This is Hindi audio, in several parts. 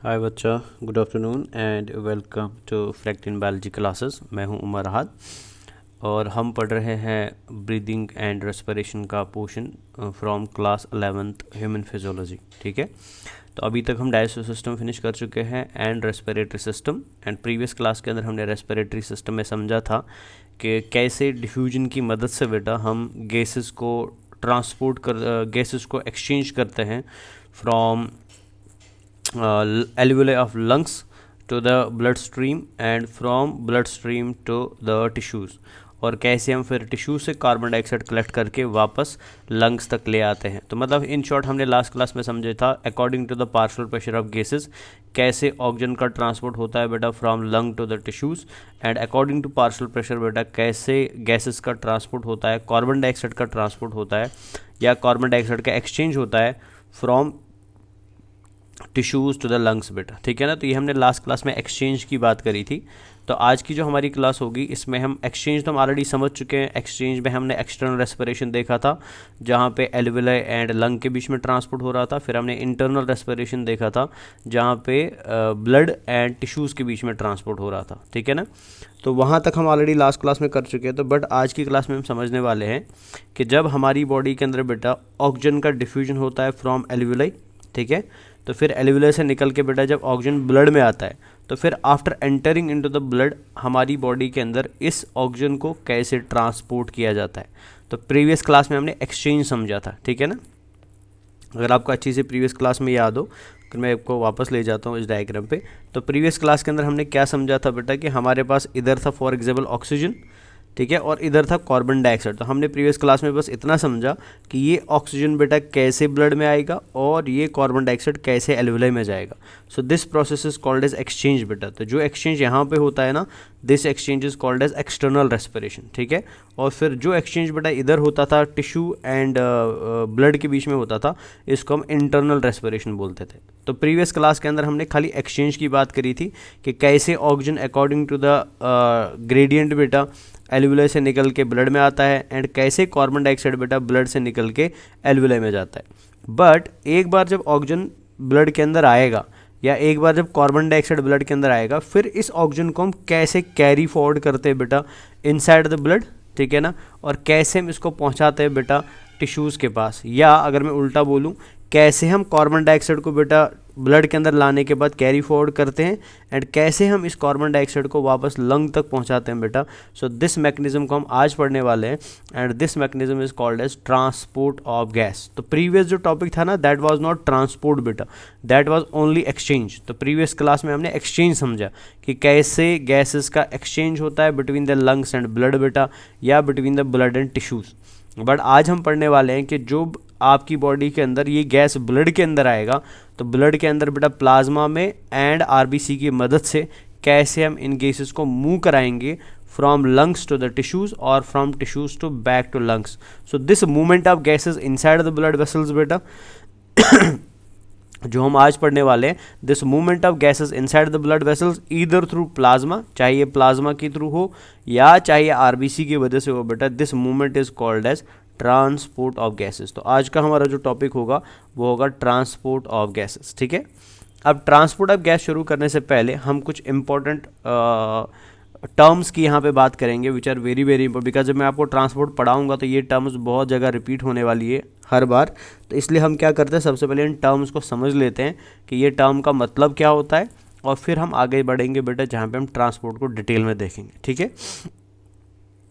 हाय बच्चा, good afternoon and welcome to fact in biology classes. मैं हूं उमर अहद और हम पढ़ रहे हैं ब्रीदिंग एंड रेस्पिरेशन का portion from class 11th human physiology. ठीक है, तो अभी तक हम डाइजेस्टिव सिस्टम फिनिश कर चुके हैं and respiratory system. And previous class के अंदर हमने रेस्पिरेटरी सिस्टम में समझा था कि कैसे डिफ्यूजन की मदद से बेटा हम गैसेस को गैसेस को एक्सचेंज करते हैं from alveoli of lungs to the blood stream and from blood stream to the tissues, और कैसे हम फिर टिश्यू से कार्बन डाइऑक्साइड कलेक्ट करके वापस लंग्स तक ले आते हैं। तो मतलब इन शॉर्ट हमने लास्ट क्लास में समझा था according to the partial pressure of gases कैसे ऑक्सीजन का ट्रांसपोर्ट होता है बेटा from lung to the tissues, and according to partial pressure बेटा कैसे गैसेस का ट्रांसपोर्ट होता है, कार्बन डाइऑक्साइड का ट्रांसपोर्ट होता है या कार्बन डाइऑक्साइड का एक्सचेंज होता है from tissues to the lungs बेटा। ठीक है ना, तो ये हमने लास्ट क्लास में एक्सचेंज की बात करी थी। तो आज की जो हमारी क्लास होगी इसमें हम एक्सचेंज तो हम ऑलरेडी समझ चुके हैं। एक्सचेंज में हमने एक्सटर्नल रेस्पिरेशन देखा था जहाँ पे एल्वेलाई एंड लंग के बीच में ट्रांसपोर्ट हो रहा था। फिर हमने इंटरनल रेस्पिरेशन देखा था जहाँ पे ब्लड एंड टिश्यूज़ के बीच में ट्रांसपोर्ट हो रहा था। ठीक है ना, तो वहाँ तक हम ऑलरेडी लास्ट क्लास में कर चुके हैं। तो बट आज की क्लास में हम समझने वाले हैं कि जब हमारी बॉडी के अंदर बेटा ऑक्सीजन का डिफ्यूजन होता है फ्रॉम एल्वेलाई, ठीक है, तो फिर एल्वेलाई से निकल के बेटा जब ऑक्सीजन ब्लड में आता है तो फिर after entering into the blood हमारी बॉडी के अंदर इस ऑक्सीजन को कैसे ट्रांसपोर्ट किया जाता है। तो प्रीवियस क्लास में हमने एक्सचेंज समझा था। ठीक है ना, अगर आपको अच्छी से प्रीवियस क्लास में याद हो तो मैं आपको वापस ले जाता हूँ इस डायग्राम पे। तो प्रीवियस क्लास के अंदर हमने क्या समझा था बेटा कि हमारे पास इधर था फॉर एग्जाम्पल ऑक्सीजन, ठीक है, और इधर था कार्बन डाइऑक्साइड। तो हमने प्रीवियस क्लास में बस इतना समझा कि ये ऑक्सीजन बेटा कैसे ब्लड में आएगा और ये कार्बन डाइऑक्साइड कैसे एल्वेलाई में जाएगा। So this process is called as exchange बेटा। तो जो एक्सचेंज यहाँ पे होता है ना, this exchange is called as external respiration. ठीक है, और फिर जो एक्सचेंज बेटा इधर होता था टिश्यू एंड ब्लड के बीच में होता था, इसको हम इंटरनल रेस्पिरेशन बोलते थे। तो प्रीवियस क्लास के अंदर हमने खाली एक्सचेंज की बात करी थी कि कैसे oxygen according to the gradient बेटा एल्वेलाई से निकल के ब्लड में आता है एंड कैसे कार्बन डाइऑक्साइड बेटा ब्लड से निकल के एल्वेलाई में जाता है। बट एक बार जब ऑक्सीजन ब्लड के अंदर आएगा या एक बार जब कार्बन डाइऑक्साइड ब्लड के अंदर आएगा, फिर इस ऑक्सीजन को हम कैसे कैरी फॉरवर्ड करते हैं बेटा इनसाइड द ब्लड, ठीक है ना, और कैसे हम इसको पहुंचाते हैं बेटा टिश्यूज़ के पास, या अगर मैं उल्टा बोलूँ कैसे हम कार्बन डाइऑक्साइड को बेटा ब्लड के अंदर लाने के बाद कैरी फॉरवर्ड करते हैं एंड कैसे हम इस कार्बन डाइऑक्साइड को वापस लंग तक पहुंचाते हैं बेटा। सो दिस मैकेनिज्म को हम आज पढ़ने वाले हैं and this mechanism is called as transport of gas. तो प्रीवियस जो टॉपिक था ना, दैट वाज नॉट ट्रांसपोर्ट बेटा, दैट वाज ओनली एक्सचेंज। तो प्रीवियस क्लास में हमने एक्सचेंज समझा कि कैसे गैसेस का एक्सचेंज होता है between the lungs and blood बेटा, या between the blood and tissues. But आज हम पढ़ने वाले हैं कि जो आपकी बॉडी के अंदर ये गैस ब्लड के अंदर आएगा, तो ब्लड के अंदर बेटा प्लाज्मा में एंड आरबीसी की मदद से कैसे हम इन गैसेस को मूव कराएंगे from lungs to the tissues और from tissues to back to lungs. So this movement of gases inside the blood vessels बेटा जो हम आज पढ़ने वाले हैं, this movement of gases inside the blood vessels either through plasma, चाहे ये प्लाज्मा के थ्रू हो या चाहे आरबीसी की वजह से हो बेटा, this movement is called as transport of gases. तो आज का हमारा जो टॉपिक होगा वो होगा ट्रांसपोर्ट ऑफ गैसेस। ठीक है, अब ट्रांसपोर्ट ऑफ गैस शुरू करने से पहले हम कुछ इंपॉर्टेंट टर्म्स की यहाँ पे बात करेंगे which are very very important, because जब मैं आपको ट्रांसपोर्ट पढ़ाऊंगा तो ये टर्म्स बहुत जगह रिपीट होने वाली है हर बार। तो इसलिए हम क्या करते हैं, सबसे पहले इन टर्म्स को समझ लेते हैं कि ये टर्म का मतलब क्या होता है, और फिर हम आगे बढ़ेंगे बेटा जहाँ पे हम ट्रांसपोर्ट को डिटेल में देखेंगे। ठीक है,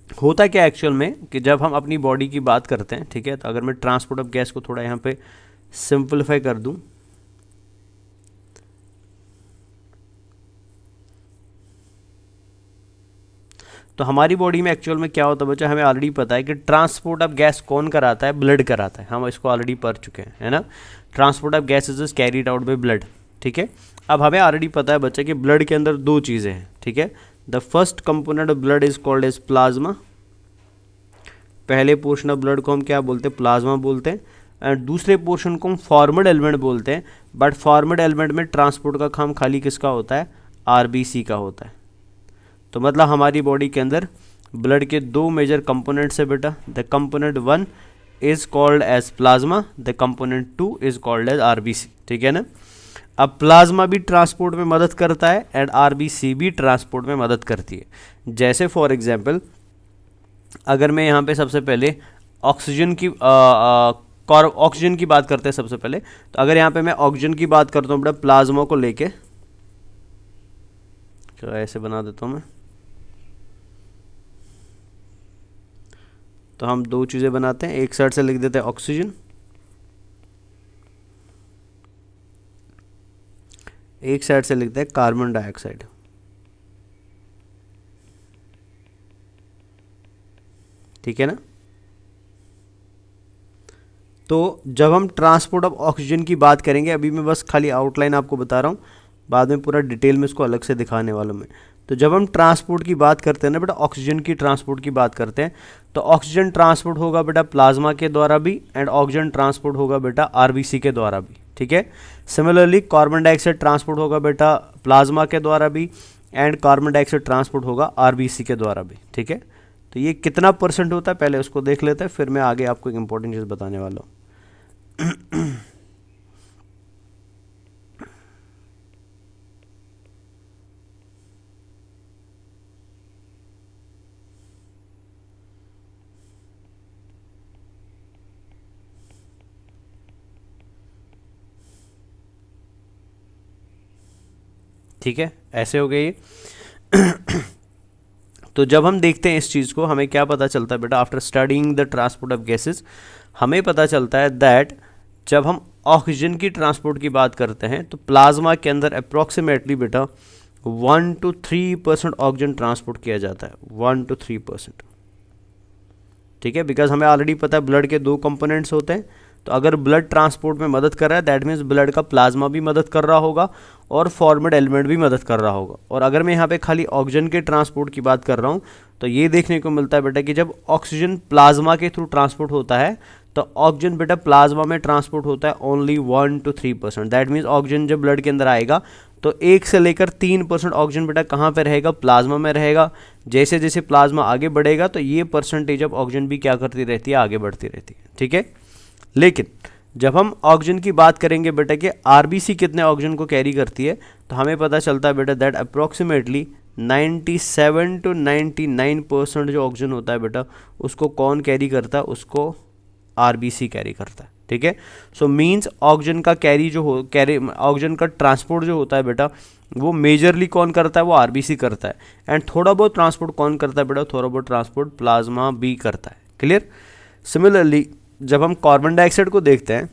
होता क्या एक्चुअल में कि जब हम अपनी बॉडी की बात करते हैं, ठीक है, तो अगर मैं ट्रांसपोर्ट ऑफ गैस को थोड़ा यहाँ पे सिंपलीफाई कर दूं, तो हमारी बॉडी में एक्चुअल में क्या होता है बच्चा, हमें ऑलरेडी पता है कि ट्रांसपोर्ट ऑफ गैस कौन कराता है, ब्लड कराता है। हम इसको ऑलरेडी पढ़ चुके हैं, है ना। Transport of gas is carried out by blood. ठीक है, अब हमें ऑलरेडी पता है बच्चा कि ब्लड के अंदर दो चीज़ें हैं। ठीक है, the first component of blood is called as plasma. पहले पोर्शन ऑफ ब्लड को हम क्या बोलते हैं, प्लाज्मा बोलते हैं, एंड दूसरे पोर्शन को हम फॉर्मड एलिमेंट बोलते हैं। बट फॉर्मड एलिमेंट में ट्रांसपोर्ट का काम खाली किसका होता है, आरबीसी का होता है। तो मतलब हमारी बॉडी के अंदर ब्लड के दो मेजर कंपोनेंट्स है बेटा। The component 1 is called as plasma, the component 2 is called as RBC. ठीक है ना, अब प्लाज्मा भी ट्रांसपोर्ट में मदद करता है एंड आरबीसी भी ट्रांसपोर्ट में मदद करती है। जैसे फॉर एग्जांपल अगर मैं यहाँ पे सबसे पहले ऑक्सीजन की ऑक्सीजन की बात करते हैं सबसे पहले, तो अगर यहाँ पे मैं ऑक्सीजन की बात करता हूँ बेटा प्लाज्मा को लेके, तो ऐसे बना देता हूँ मैं, तो हम दो चीज़ें बनाते हैं, एक साइड से लिख देते हैं ऑक्सीजन, एक साइड से लिखते हैं कार्बन डाइऑक्साइड। ठीक है ना। तो जब हम ट्रांसपोर्ट ऑफ ऑक्सीजन की बात करेंगे, अभी मैं बस खाली आउटलाइन आपको बता रहा हूँ, बाद में पूरा डिटेल में इसको अलग से दिखाने वाला हूँ मैं। तो जब हम ट्रांसपोर्ट की बात करते हैं ना बेटा, ऑक्सीजन की ट्रांसपोर्ट की बात करते हैं, तो ऑक्सीजन ट्रांसपोर्ट होगा बेटा प्लाज्मा के द्वारा भी एंड ऑक्सीजन ट्रांसपोर्ट होगा बेटा आरबीसी के द्वारा भी। ठीक है। सिमिलरली कार्बन डाइऑक्साइड ट्रांसपोर्ट होगा बेटा प्लाज्मा के द्वारा भी एंड कार्बन डाइऑक्साइड ट्रांसपोर्ट होगा आरबीसी के द्वारा भी। ठीक है। तो ये कितना परसेंट होता है पहले उसको देख लेते हैं, फिर मैं आगे आपको एक इंपॉर्टेंट चीज़ बताने वाला हूँ। ठीक है, ऐसे हो गई। तो जब हम देखते हैं इस चीज़ को, हमें क्या पता चलता है बेटा, after studying the transport of gases, हमें पता चलता है दैट जब हम ऑक्सीजन की ट्रांसपोर्ट की बात करते हैं तो प्लाज्मा के अंदर अप्रॉक्सीमेटली बेटा 1 to 3% ऑक्सीजन ट्रांसपोर्ट किया जाता है, 1 to 3%। ठीक है, बिकॉज हमें ऑलरेडी पता है ब्लड के दो कंपोनेंट्स होते हैं, तो अगर ब्लड ट्रांसपोर्ट में मदद कर रहा है दैट मीन्स ब्लड का प्लाज्मा भी मदद कर रहा होगा और फॉर्मेड एलिमेंट भी मदद कर रहा होगा। और अगर मैं यहाँ पे खाली ऑक्सीजन के ट्रांसपोर्ट की बात कर रहा हूँ तो ये देखने को मिलता है बेटा कि जब ऑक्सीजन प्लाज्मा के थ्रू ट्रांसपोर्ट होता है तो ऑक्सीजन बेटा प्लाज्मा में ट्रांसपोर्ट होता है only 1 to 3%। That means oxygen जब ब्लड के अंदर आएगा तो 1 से लेकर 3% ऑक्सीजन बेटा कहाँ पे रहेगा, प्लाज्मा में रहेगा। जैसे जैसे प्लाज्मा आगे बढ़ेगा तो ये परसेंटेज ऑफ ऑक्सीजन भी क्या करती रहती है, आगे बढ़ती रहती है। ठीक है। लेकिन जब हम ऑक्सीजन की बात करेंगे बेटा कि आरबीसी कितने ऑक्सीजन को कैरी करती है, तो हमें पता चलता है बेटा दैट अप्रॉक्सीमेटली 97 to 99% जो ऑक्सीजन होता है बेटा उसको कौन कैरी करता है, उसको आरबीसी कैरी करता है। ठीक है। सो मीन्स ऑक्सीजन का ऑक्सीजन का ट्रांसपोर्ट जो होता है बेटा वो मेजरली कौन करता है, वो आरबीसी करता है। एंड थोड़ा बहुत ट्रांसपोर्ट कौन करता है बेटा, थोड़ा बहुत ट्रांसपोर्ट प्लाज्मा भी करता है। क्लियर। सिमिलरली जब हम कार्बन डाइऑक्साइड को देखते हैं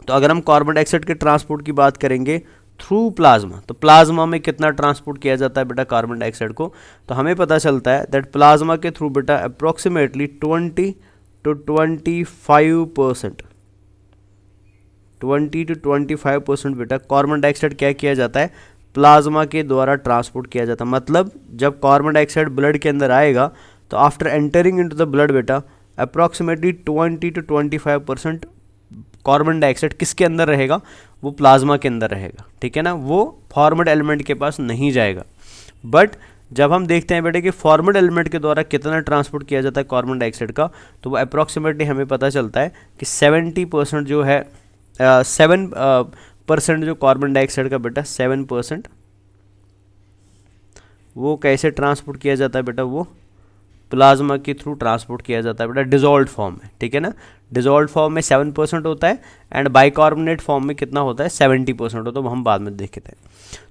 तो अगर हम कार्बन डाइऑक्साइड के ट्रांसपोर्ट की बात करेंगे थ्रू प्लाज्मा, तो प्लाज्मा में कितना ट्रांसपोर्ट किया जाता है बेटा कार्बन डाइऑक्साइड को, तो हमें पता चलता है दैट प्लाज्मा के थ्रू बेटा अप्रॉक्सीमेटली 20 to 25%, 20 to 25% बेटा कार्बन डाइऑक्साइड क्या किया जाता है, प्लाज्मा के द्वारा ट्रांसपोर्ट किया जाता है। मतलब जब कार्बन डाइऑक्साइड ब्लड के अंदर आएगा तो after entering into the blood बेटा अप्रॉक्सीमेटली 20 to 25% कार्बन डाइऑक्साइड किसके अंदर रहेगा, वो प्लाज्मा के अंदर रहेगा। ठीक है ना, वो फॉर्मेड एलिमेंट के पास नहीं जाएगा। बट जब हम देखते हैं बेटे कि फॉर्मेड एलिमेंट के द्वारा कितना ट्रांसपोर्ट किया जाता है कार्बन डाइऑक्साइड का, तो वो अप्रॉक्सीमेटली हमें पता चलता है कि 70% जो है 7% जो कार्बन डाइऑक्साइड का बेटा 7% वो कैसे ट्रांसपोर्ट किया जाता है बेटा, वो प्लाज्मा के थ्रू ट्रांसपोर्ट किया जाता है बेटा डिजॉल्व्ड फॉर्म में। ठीक है ना, डिजॉल्व्ड फॉर्म में 7% होता है एंड बाइकार्बोनेट फॉर्म में कितना होता है, 70% होता है, वो हम बाद में देखते हैं।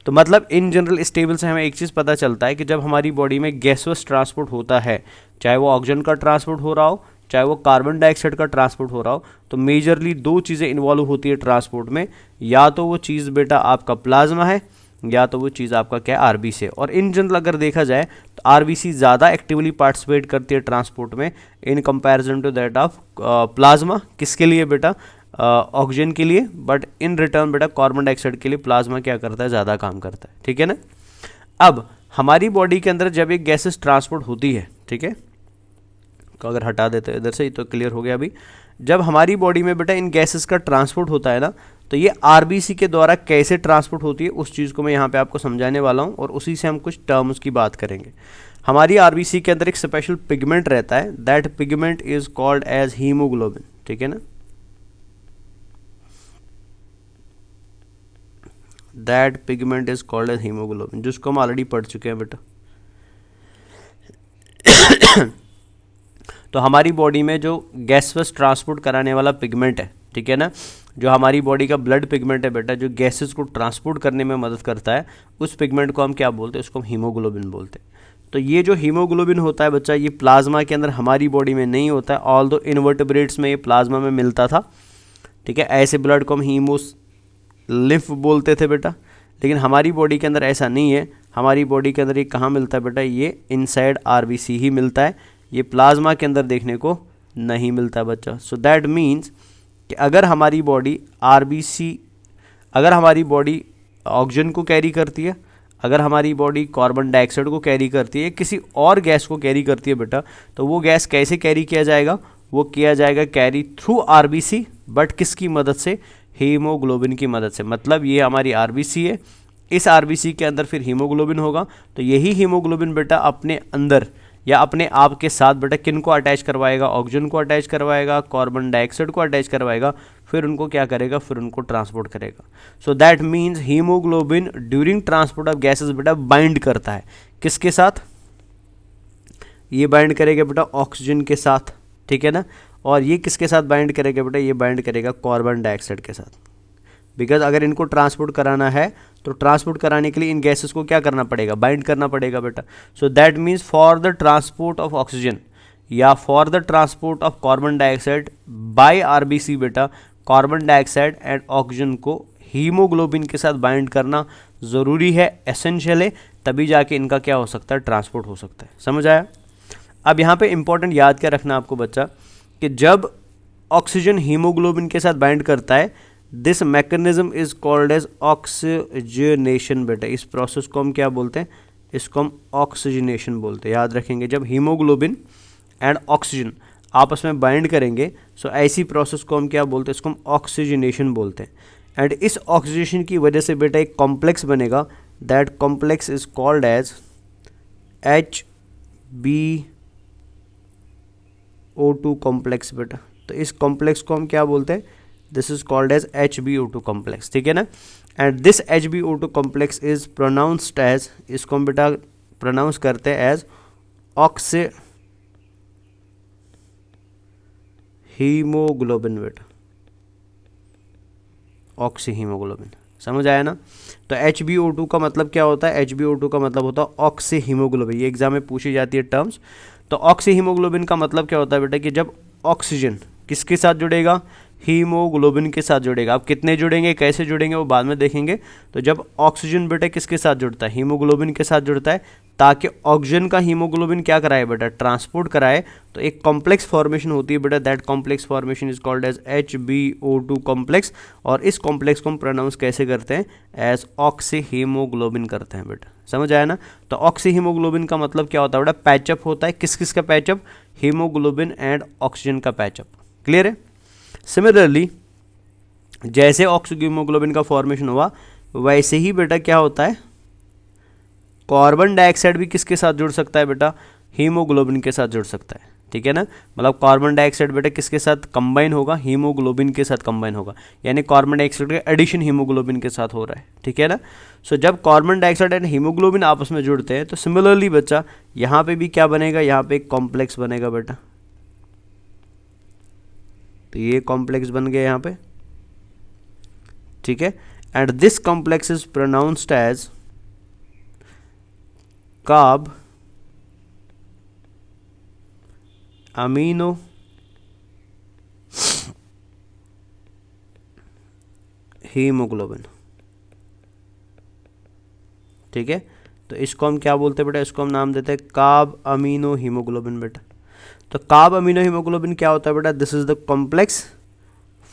तो मतलब इन जनरल इस टेबल से हमें एक चीज़ पता चलता है कि जब हमारी बॉडी में गैसोस ट्रांसपोर्ट होता है, चाहे वो ऑक्सीजन का ट्रांसपोर्ट हो रहा हो चाहे वो कार्बन डाइऑक्साइड का ट्रांसपोर्ट हो रहा हो, तो मेजरली दो चीज़ें इन्वॉल्व होती है ट्रांसपोर्ट में, या तो वो चीज़ बेटा आपका प्लाज्मा है या तो वो चीज़ आपका क्या है, आरबीसी है। और इन जनरल अगर देखा जाए तो आरबीसी ज़्यादा एक्टिवली पार्टिसिपेट करती है ट्रांसपोर्ट में in comparison to that of plasma. किसके लिए बेटा, ऑक्सीजन के लिए, बट इन रिटर्न बेटा कार्बन डाइऑक्साइड के लिए प्लाज्मा क्या करता है, ज़्यादा काम करता है। ठीक है ना। अब हमारी बॉडी के अंदर जब एक गैसेस ट्रांसपोर्ट होती है, ठीक है, तो अगर हटा देते हैं इधर से, तो क्लियर हो गया अभी। जब हमारी बॉडी में बेटा इन गैसेस का ट्रांसपोर्ट होता है ना, तो ये आरबीसी के द्वारा कैसे ट्रांसपोर्ट होती है उस चीज़ को मैं यहाँ पे आपको समझाने वाला हूँ और उसी से हम कुछ टर्म्स की बात करेंगे। हमारी आरबीसी के अंदर एक स्पेशल पिगमेंट रहता है, that pigment is called as haemoglobin. ठीक है ना, that pigment is called as haemoglobin, जिसको हम ऑलरेडी पढ़ चुके हैं बेटा। तो हमारी बॉडी में जो गैसेस ट्रांसपोर्ट कराने वाला पिगमेंट है, ठीक है ना, जो हमारी बॉडी का ब्लड पिगमेंट है बेटा, जो गैसेस को ट्रांसपोर्ट करने में मदद करता है, उस पिगमेंट को हम क्या बोलते हैं, उसको हम हीमोग्लोबिन बोलते हैं। तो ये जो हीमोग्लोबिन होता है बच्चा, ये प्लाज्मा के अंदर हमारी बॉडी में नहीं होता है, ऑल्दो इनवर्टेब्रेट्स में ये प्लाज्मा में मिलता था, ठीक है। ऐसे ब्लड को हम हीमोलिम्फ बोलते थे बेटा, लेकिन हमारी बॉडी के अंदर ऐसा नहीं है। हमारी बॉडी के अंदर ये कहाँ मिलता है बेटा, ये इनसाइड आरबीसी ही मिलता है, ये प्लाज्मा के अंदर देखने को नहीं मिलता है बच्चा। सो दैट मीन्स कि अगर हमारी बॉडी अगर हमारी बॉडी ऑक्सीजन को कैरी करती है, अगर हमारी बॉडी कार्बन डाइऑक्साइड को कैरी करती है, किसी और गैस को कैरी करती है बेटा, तो वो गैस कैसे कैरी किया जाएगा, वो किया जाएगा कैरी थ्रू आरबीसी, बट किसकी मदद से, हीमोग्लोबिन की मदद से। मतलब ये हमारी आरबीसी है, इस आरबीसी के अंदर फिर हीमोग्लोबिन होगा, तो यही हीमोग्लोबिन बेटा अपने अंदर या अपने आप के साथ बेटा किन को अटैच करवाएगा, ऑक्सीजन को अटैच करवाएगा, कार्बन डाइऑक्साइड को अटैच करवाएगा, फिर उनको क्या करेगा, फिर उनको ट्रांसपोर्ट करेगा। सो that means haemoglobin during transport of gases बेटा बाइंड करता है किसके साथ, ये बाइंड करेगा बेटा ऑक्सीजन के साथ, ठीक है ना। और ये किसके साथ बाइंड करेगा बेटा, ये बाइंड करेगा कार्बन डाइऑक्साइड के साथ, बिकॉज अगर इनको ट्रांसपोर्ट कराना है तो ट्रांसपोर्ट कराने के लिए इन गैसेस को क्या करना पड़ेगा, बाइंड करना पड़ेगा बेटा। So that means for the transport of oxygen या for the transport of carbon dioxide by RBC बेटा, कार्बन डाइऑक्साइड एंड ऑक्सीजन को हीमोग्लोबिन के साथ बाइंड करना ज़रूरी है, एसेंशियल है, तभी जाके इनका क्या हो सकता है, ट्रांसपोर्ट हो सकता है। समझ आया। अब यहाँ पे इंपॉर्टेंट याद क्या रखना आपको बच्चा, कि जब ऑक्सीजन हीमोग्लोबिन के साथ बाइंड करता है, this mechanism is called as oxygenation बेटा। इस प्रोसेस को हम क्या बोलते हैं, इसको हम ऑक्सीजनेशन बोलते हैं। याद रखेंगे, जब हीमोग्लोबिन एंड ऑक्सीजन आपस में बाइंड करेंगे, सो ऐसी प्रोसेस को हम क्या बोलते हैं, इसको हम ऑक्सीजनेशन बोलते हैं। एंड इस ऑक्सीजनेशन की वजह से बेटा एक कॉम्प्लेक्स बनेगा, that complex is called as HbO2 complex बेटा। तो इस कॉम्प्लेक्स को हम क्या बोलते हैं, this is called as HbO2 complex, ठीक है ना। And this HbO2 complex is pronounced as, इसको हम बेटा प्रोनाउंस करते हैं एज ऑक्सी हीमोग्लोबिन बेटा, ऑक्सी हीमोग्लोबिन। समझ आया ना। तो HbO2 का मतलब क्या होता है, HbO2 का मतलब होता है ऑक्सी हीमोग्लोबिन। ये एग्जाम में पूछी जाती है टर्म्स। तो ऑक्सी हीमोग्लोबिन का मतलब क्या होता है बेटा, कि जब ऑक्सीजन किसके साथ जुड़ेगा, हीमोग्लोबिन के साथ जुड़ेगा। अब कितने जुड़ेंगे, कैसे जुड़ेंगे, वो बाद में देखेंगे। तो जब ऑक्सीजन बेटा किसके साथ जुड़ता है, हीमोग्लोबिन के साथ जुड़ता है, ताकि ऑक्सीजन का हीमोग्लोबिन क्या कराए बेटा, ट्रांसपोर्ट कराए, तो एक कॉम्प्लेक्स फॉर्मेशन होती है बेटा। That complex formation is called as HbO2 complex. और इस कॉम्प्लेक्स को हम प्रोनाउंस कैसे करते हैं, एज ऑक्सी हीमोग्लोबिन करते हैं बेटा। समझ आया ना। तो ऑक्सी हीमोग्लोबिन का मतलब क्या होता है बेटा, पैचअप होता है। किस किस का पैचअप, हीमोग्लोबिन एंड ऑक्सीजन का पैचअप। क्लियर है। सिमिलरली जैसे ऑक्सी हीमोग्लोबिन का फॉर्मेशन हुआ, वैसे ही बेटा क्या होता है, कार्बन डाइऑक्साइड भी किसके साथ जुड़ सकता है बेटा, हीमोग्लोबिन के साथ जुड़ सकता है, ठीक है ना। मतलब कार्बन डाइऑक्साइड बेटा किसके साथ कंबाइन होगा, हीमोग्लोबिन के साथ कंबाइन होगा, यानी कार्बन डाइऑक्साइड का एडिशन हीमोग्लोबिन के साथ हो रहा है, ठीक है ना। सो जब कार्बन डाइऑक्साइड एंड हीमोग्लोबिन आपस में जुड़ते हैं, तो सिमिलरली बच्चा यहाँ पे भी क्या बनेगा, यहाँ पे एक कॉम्प्लेक्स बनेगा बेटा। तो ये कॉम्प्लेक्स बन गया यहाँ पे, ठीक है। And this complex is pronounced as carbaminohaemoglobin, ठीक है। तो इसको हम क्या बोलते हैं बेटा, इसको हम नाम देते हैं कार्ब अमीनो हीमोग्लोबिन बेटा। तो कार्ब अमीनो हीमोग्लोबिन क्या होता है बेटा, this is the complex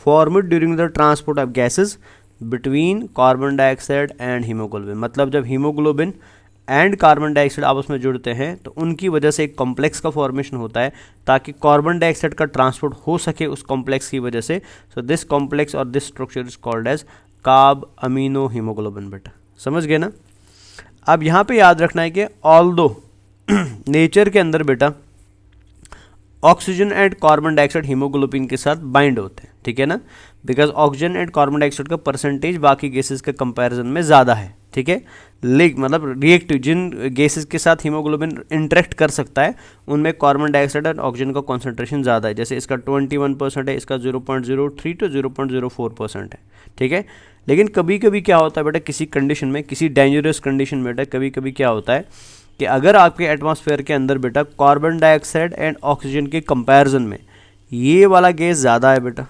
formed during the transport of gases between carbon dioxide and haemoglobin. मतलब जब हीमोग्लोबिन एंड कार्बन डाइऑक्साइड आपस में जुड़ते हैं, तो उनकी वजह से एक कॉम्प्लेक्स का फॉर्मेशन होता है, ताकि कार्बन डाइऑक्साइड का ट्रांसपोर्ट हो सके उस कॉम्प्लेक्स की वजह से। सो दिस कॉम्प्लेक्स और this structure is called as carbaminohaemoglobin बेटा। समझ गए ना। अब यहाँ पे याद रखना है कि ऑल्दो नेचर के अंदर बेटा oxygen and carbon dioxide haemoglobin के साथ बाइंड होते हैं, ठीक है ना, because oxygen and carbon dioxide का परसेंटेज बाकी गैसेस के कंपैरिजन में ज़्यादा है, ठीक है। मतलब रिएक्टिव जिन गैसेस के साथ हीमोग्लोबिन इंटरेक्ट कर सकता है उनमें कार्बन डाइऑक्साइड और ऑक्सीजन का कॉन्सेंट्रेशन ज़्यादा है, जैसे इसका 21% है, इसका 0.03 to 0.04% है, ठीक है। लेकिन कभी कभी क्या होता है बेटा, किसी कंडीशन में, किसी डेंजरस कंडीशन में बेटा, कभी कभी क्या होता है कि अगर आपके एटमॉस्फेयर के अंदर बेटा कार्बन डाइऑक्साइड एंड ऑक्सीजन के कंपैरिजन में ये वाला गैस ज़्यादा है बेटा,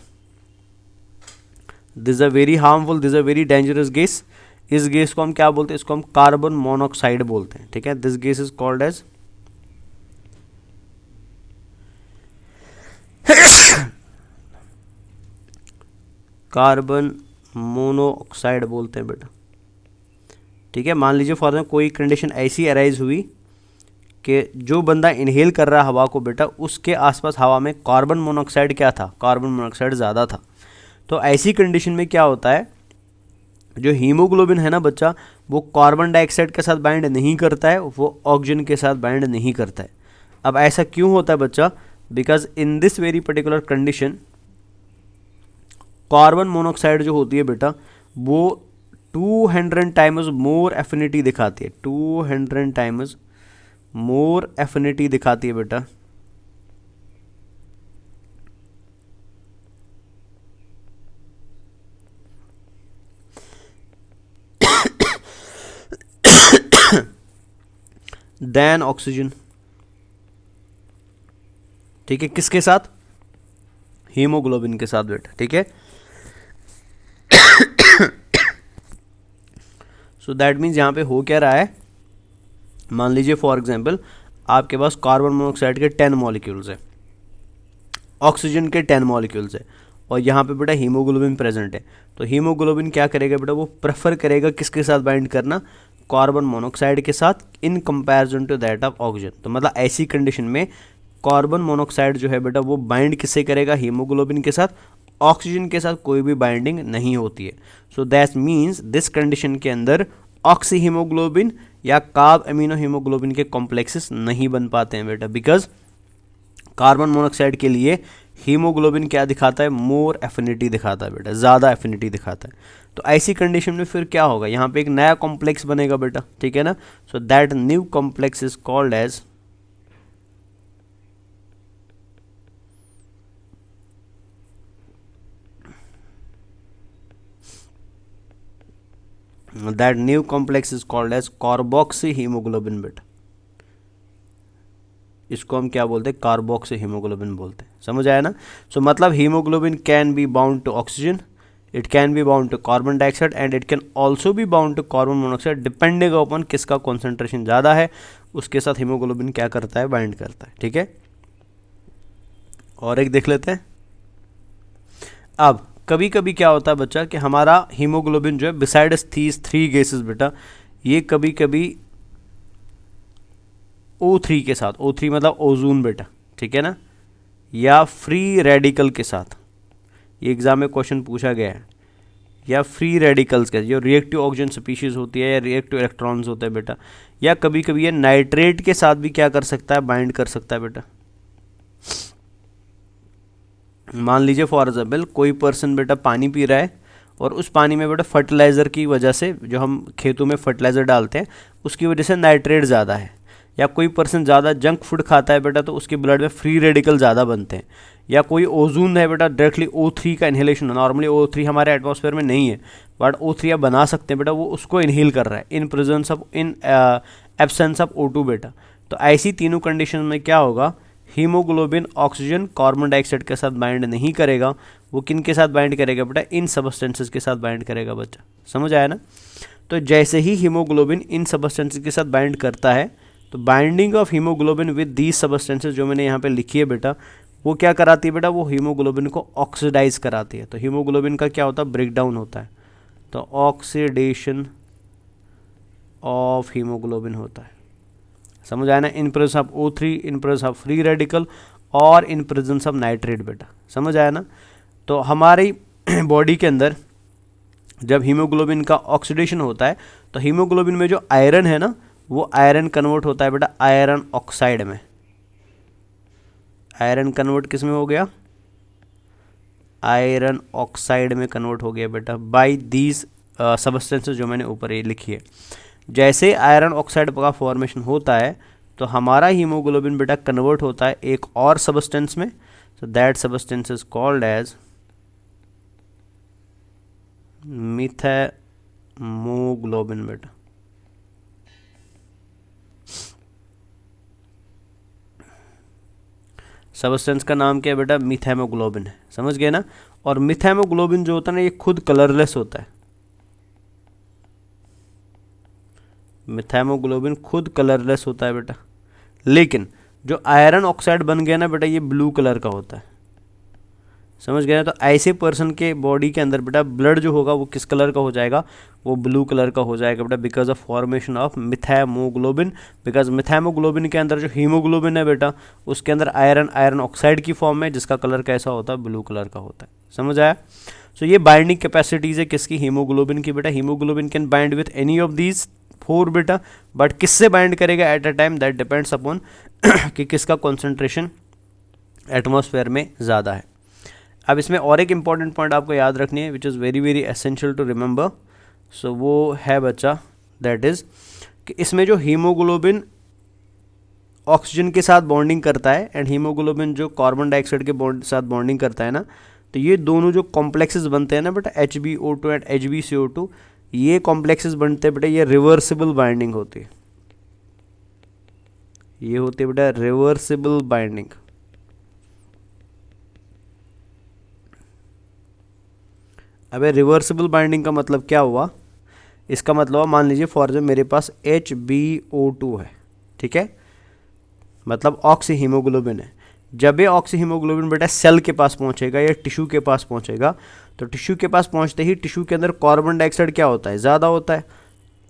this is a very harmful, this is a very dangerous gas. इस गैस को हम क्या बोलते हैं, इसको हम कार्बन मोनोऑक्साइड बोलते हैं, ठीक है। This gas is called as carbon monoxide बोलते हैं बेटा, ठीक है। मान लीजिए फॉर कोई कंडीशन ऐसी अराइज हुई कि जो बंदा इनहेल कर रहा हवा को बेटा, उसके आसपास हवा में कार्बन मोनोऑक्साइड क्या था, कार्बन मोनोऑक्साइड ज़्यादा था। तो ऐसी कंडीशन में क्या होता है, जो हीमोग्लोबिन है ना बच्चा, वो कार्बन डाइऑक्साइड के साथ बाइंड नहीं करता है, वो ऑक्सीजन के साथ बाइंड नहीं करता है। अब ऐसा क्यों होता है बच्चा, because in this very particular condition carbon monoxide जो होती है बेटा, वो 200 टाइम्स मोर एफिनिटी दिखाती है, 200 टाइम्स मोर एफिनिटी दिखाती है बेटा देन ऑक्सीजन, ठीक है। किसके साथ, हीमोग्लोबिन के साथ बेटा, ठीक है। सो दैट मीन्स यहाँ पे हो क्या रहा है, मान लीजिए फॉर एग्जांपल आपके पास कार्बन मोनोऑक्साइड के 10 मॉलिक्यूल्स है, ऑक्सीजन के 10 मॉलिक्यूल्स है, और यहाँ पे बेटा हीमोग्लोबिन प्रेजेंट है। तो हीमोग्लोबिन क्या करेगा बेटा, वो प्रेफर करेगा किसके साथ बाइंड करना, कार्बन मोनोऑक्साइड के साथ, in comparison to that of oxygen. तो मतलब ऐसी कंडीशन में कार्बन मोनोऑक्साइड जो है बेटा, वो बाइंड किससे करेगा, हीमोग्लोबिन के साथ, ऑक्सीजन के साथ कोई भी बाइंडिंग नहीं होती है। सो दैट मीन्स दिस कंडीशन के अंदर ऑक्सी हीमोग्लोबिन या कार्ब अमीनो हीमोग्लोबिन के कॉम्प्लेक्सेस नहीं बन पाते हैं बेटा, बिकॉज कार्बन मोनोऑक्साइड के लिए हीमोग्लोबिन क्या दिखाता है, मोर एफिनिटी दिखाता है बेटा, ज़्यादा एफिनिटी दिखाता है। तो ऐसी कंडीशन में फिर क्या होगा, यहाँ पे एक नया कॉम्प्लेक्स बनेगा बेटा, ठीक है ना। So that new complex is called as that new complex is called as carboxy haemoglobin बेटा, इसको हम क्या बोलते हैं, कार्बोक्सी हीमोग्लोबिन बोलते हैं, समझ आया ना। सो मतलब haemoglobin can be bound to oxygen, it can be bound to carbon dioxide and it can also be bound to carbon monoxide, depending upon किसका कॉन्सेंट्रेशन ज़्यादा है उसके साथ हीमोग्लोबिन क्या करता है, बाइंड करता है, ठीक है। और एक देख लेते हैं। अब कभी कभी क्या होता है बच्चा कि हमारा हीमोग्लोबिन जो है बिसाइड्स थीस 3 गैसेस बेटा, ये कभी कभी O3 के साथ, O3 मतलब ओजोन बेटा, ठीक है ना, या फ्री रेडिकल के साथ, ये एग्जाम में क्वेश्चन पूछा गया है, या फ्री रेडिकल्स के जो रिएक्टिव ऑक्सीजन स्पीशीज होती है या रिएक्टिव इलेक्ट्रॉन्स होते हैं बेटा, या कभी कभी ये नाइट्रेट के साथ भी क्या कर सकता है, बाइंड कर सकता है बेटा। मान लीजिए फॉर एग्जाम्पल कोई पर्सन बेटा पानी पी रहा है और उस पानी में बेटा फर्टिलाइज़र की वजह से, जो हम खेतों में फर्टिलाइज़र डालते हैं उसकी वजह से नाइट्रेट ज़्यादा है, या कोई पर्सन ज़्यादा जंक फूड खाता है बेटा तो उसके ब्लड में फ्री रेडिकल ज़्यादा बनते हैं, या कोई ओजोन है बेटा डायरेक्टली O3 का इन्हेलेशन, नॉर्मली O3 हमारे एटमॉस्फेयर में नहीं है बट O3 आप बना सकते हैं बेटा, वो उसको इनहेल कर रहा है in presence of, in absence of O2 बेटा। तो ऐसी तीनों कंडीशन में क्या होगा, हीमोग्लोबिन ऑक्सीजन कार्बन डाइऑक्साइड के साथ बाइंड नहीं करेगा, वो किन के साथ बाइंड करेगा बेटा, इन सबस्टेंसेस के साथ बाइंड करेगा बच्चा, समझ आया ना। तो जैसे ही हीमोग्लोबिन इन सबस्टेंसेस के साथ बाइंड करता है, तो binding of haemoglobin with these substances जो मैंने यहाँ पे लिखी है बेटा, वो क्या कराती है बेटा, वो हीमोग्लोबिन को ऑक्सीडाइज कराती है। तो हीमोग्लोबिन का क्या होता है, ब्रेक डाउन होता है, तो ऑक्सीडेशन ऑफ हीमोग्लोबिन होता है, समझ आया ना, in presence of O3, in presence of free radical और इन प्रेजेंस ऑफ नाइट्रेट बेटा, समझ आया ना। तो हमारी बॉडी के अंदर जब हीमोग्लोबिन का ऑक्सीडेशन होता है तो हीमोग्लोबिन में जो आयरन है ना, वो आयरन कन्वर्ट होता है बेटा आयरन ऑक्साइड में। आयरन कन्वर्ट किस में हो गया, आयरन ऑक्साइड में कन्वर्ट हो गया बेटा बाय दीज सबस्टेंसेस जो मैंने ऊपर ये लिखी है। जैसे आयरन ऑक्साइड का फॉर्मेशन होता है तो हमारा हीमोग्लोबिन बेटा कन्वर्ट होता है एक और सबस्टेंस में, so that substance is called as methaemoglobin बेटा। सबस्टेंस का नाम क्या है बेटा? मिथाइमोग्लोबिन है, समझ गए ना। और मिथाइमोग्लोबिन जो होता है ना ये खुद कलरलेस होता है। मिथाइमोग्लोबिन खुद कलरलेस होता है बेटा, लेकिन जो आयरन ऑक्साइड बन गया ना बेटा ये ब्लू कलर का होता है, समझ गए ना। तो ऐसे पर्सन के बॉडी के अंदर बेटा ब्लड जो होगा वो किस कलर का हो जाएगा? वो ब्लू कलर का हो जाएगा बेटा, because of formation of methaemoglobin. Because methaemoglobin के अंदर जो हीमोग्लोबिन है बेटा उसके अंदर आयरन ऑक्साइड की फॉर्म में, जिसका कलर कैसा होता है? ब्लू कलर का होता है, समझ आया। सो ये बाइंडिंग कैपेसिटीज है किसकी? हीमोग्लोबिन की बेटा। Haemoglobin can bind with any of these 4 बेटा, बट किससे बाइंड करेगा eight a time? That depends upon कि किसका कॉन्सेंट्रेशन एटमॉस्फेयर में ज़्यादा है। अब इसमें और एक इंपॉर्टेंट पॉइंट आपको याद रखनी है which is very very essential to remember. सो वो है बच्चा, दैट इज़ कि इसमें जो हीमोग्लोबिन ऑक्सीजन के साथ बॉन्डिंग करता है एंड हीमोग्लोबिन जो कार्बन डाइऑक्साइड के साथ बॉन्डिंग करता है ना, तो ये दोनों जो कॉम्प्लेक्सेस बनते हैं ना बेटा HbO2 एंड HbCO2, ये कॉम्प्लेक्सेस बनते हैं बेटा, ये रिवर्सिबल बाइंडिंग होती है। ये होती है बेटा रिवर्सिबल बाइंडिंग। अबे रिवर्सिबल बाइंडिंग का मतलब क्या हुआ? इसका मतलब मान लीजिए फॉर एग्जाम्पल मेरे पास HbO2 है, ठीक है, मतलब ऑक्सी हीमोग्लोबिन है। जब ये ऑक्सी हीमोग्लोबिन बेटा सेल के पास पहुंचेगा या टिश्यू के पास पहुंचेगा, तो टिश्यू के पास पहुंचते ही टिश्यू के अंदर कार्बन डाइऑक्साइड क्या होता है? ज़्यादा होता है।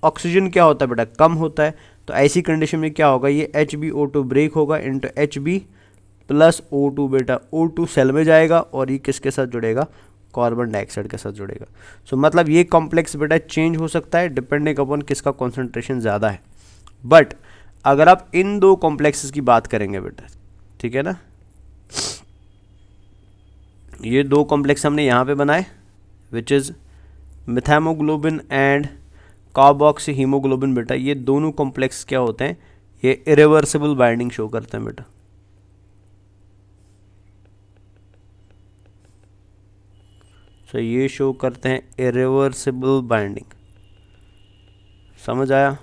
ऑक्सीजन क्या होता है बेटा? कम होता है। तो ऐसी कंडीशन में क्या होगा? ये HbO2 ब्रेक होगा इंटू Hb प्लस O2 बेटा। O2 सेल में जाएगा और ये किसके साथ जुड़ेगा? कार्बन डाइऑक्साइड के साथ जुड़ेगा। सो मतलब ये कॉम्प्लेक्स बेटा चेंज हो सकता है डिपेंडिंग अपॉन किसका कॉन्सेंट्रेशन ज़्यादा है। बट अगर आप इन दो कॉम्प्लेक्सेस की बात करेंगे बेटा, ठीक है ना, ये दो कॉम्प्लेक्स हमने यहाँ पे बनाए which is methaemoglobin and carboxy haemoglobin बेटा, ये दोनों कॉम्प्लेक्स क्या होते हैं? ये इरिवर्सिबल बाइंडिंग शो करते हैं बेटा। तो ये शो करते हैं इरिवर्सिबल बाइंडिंग, समझ आया।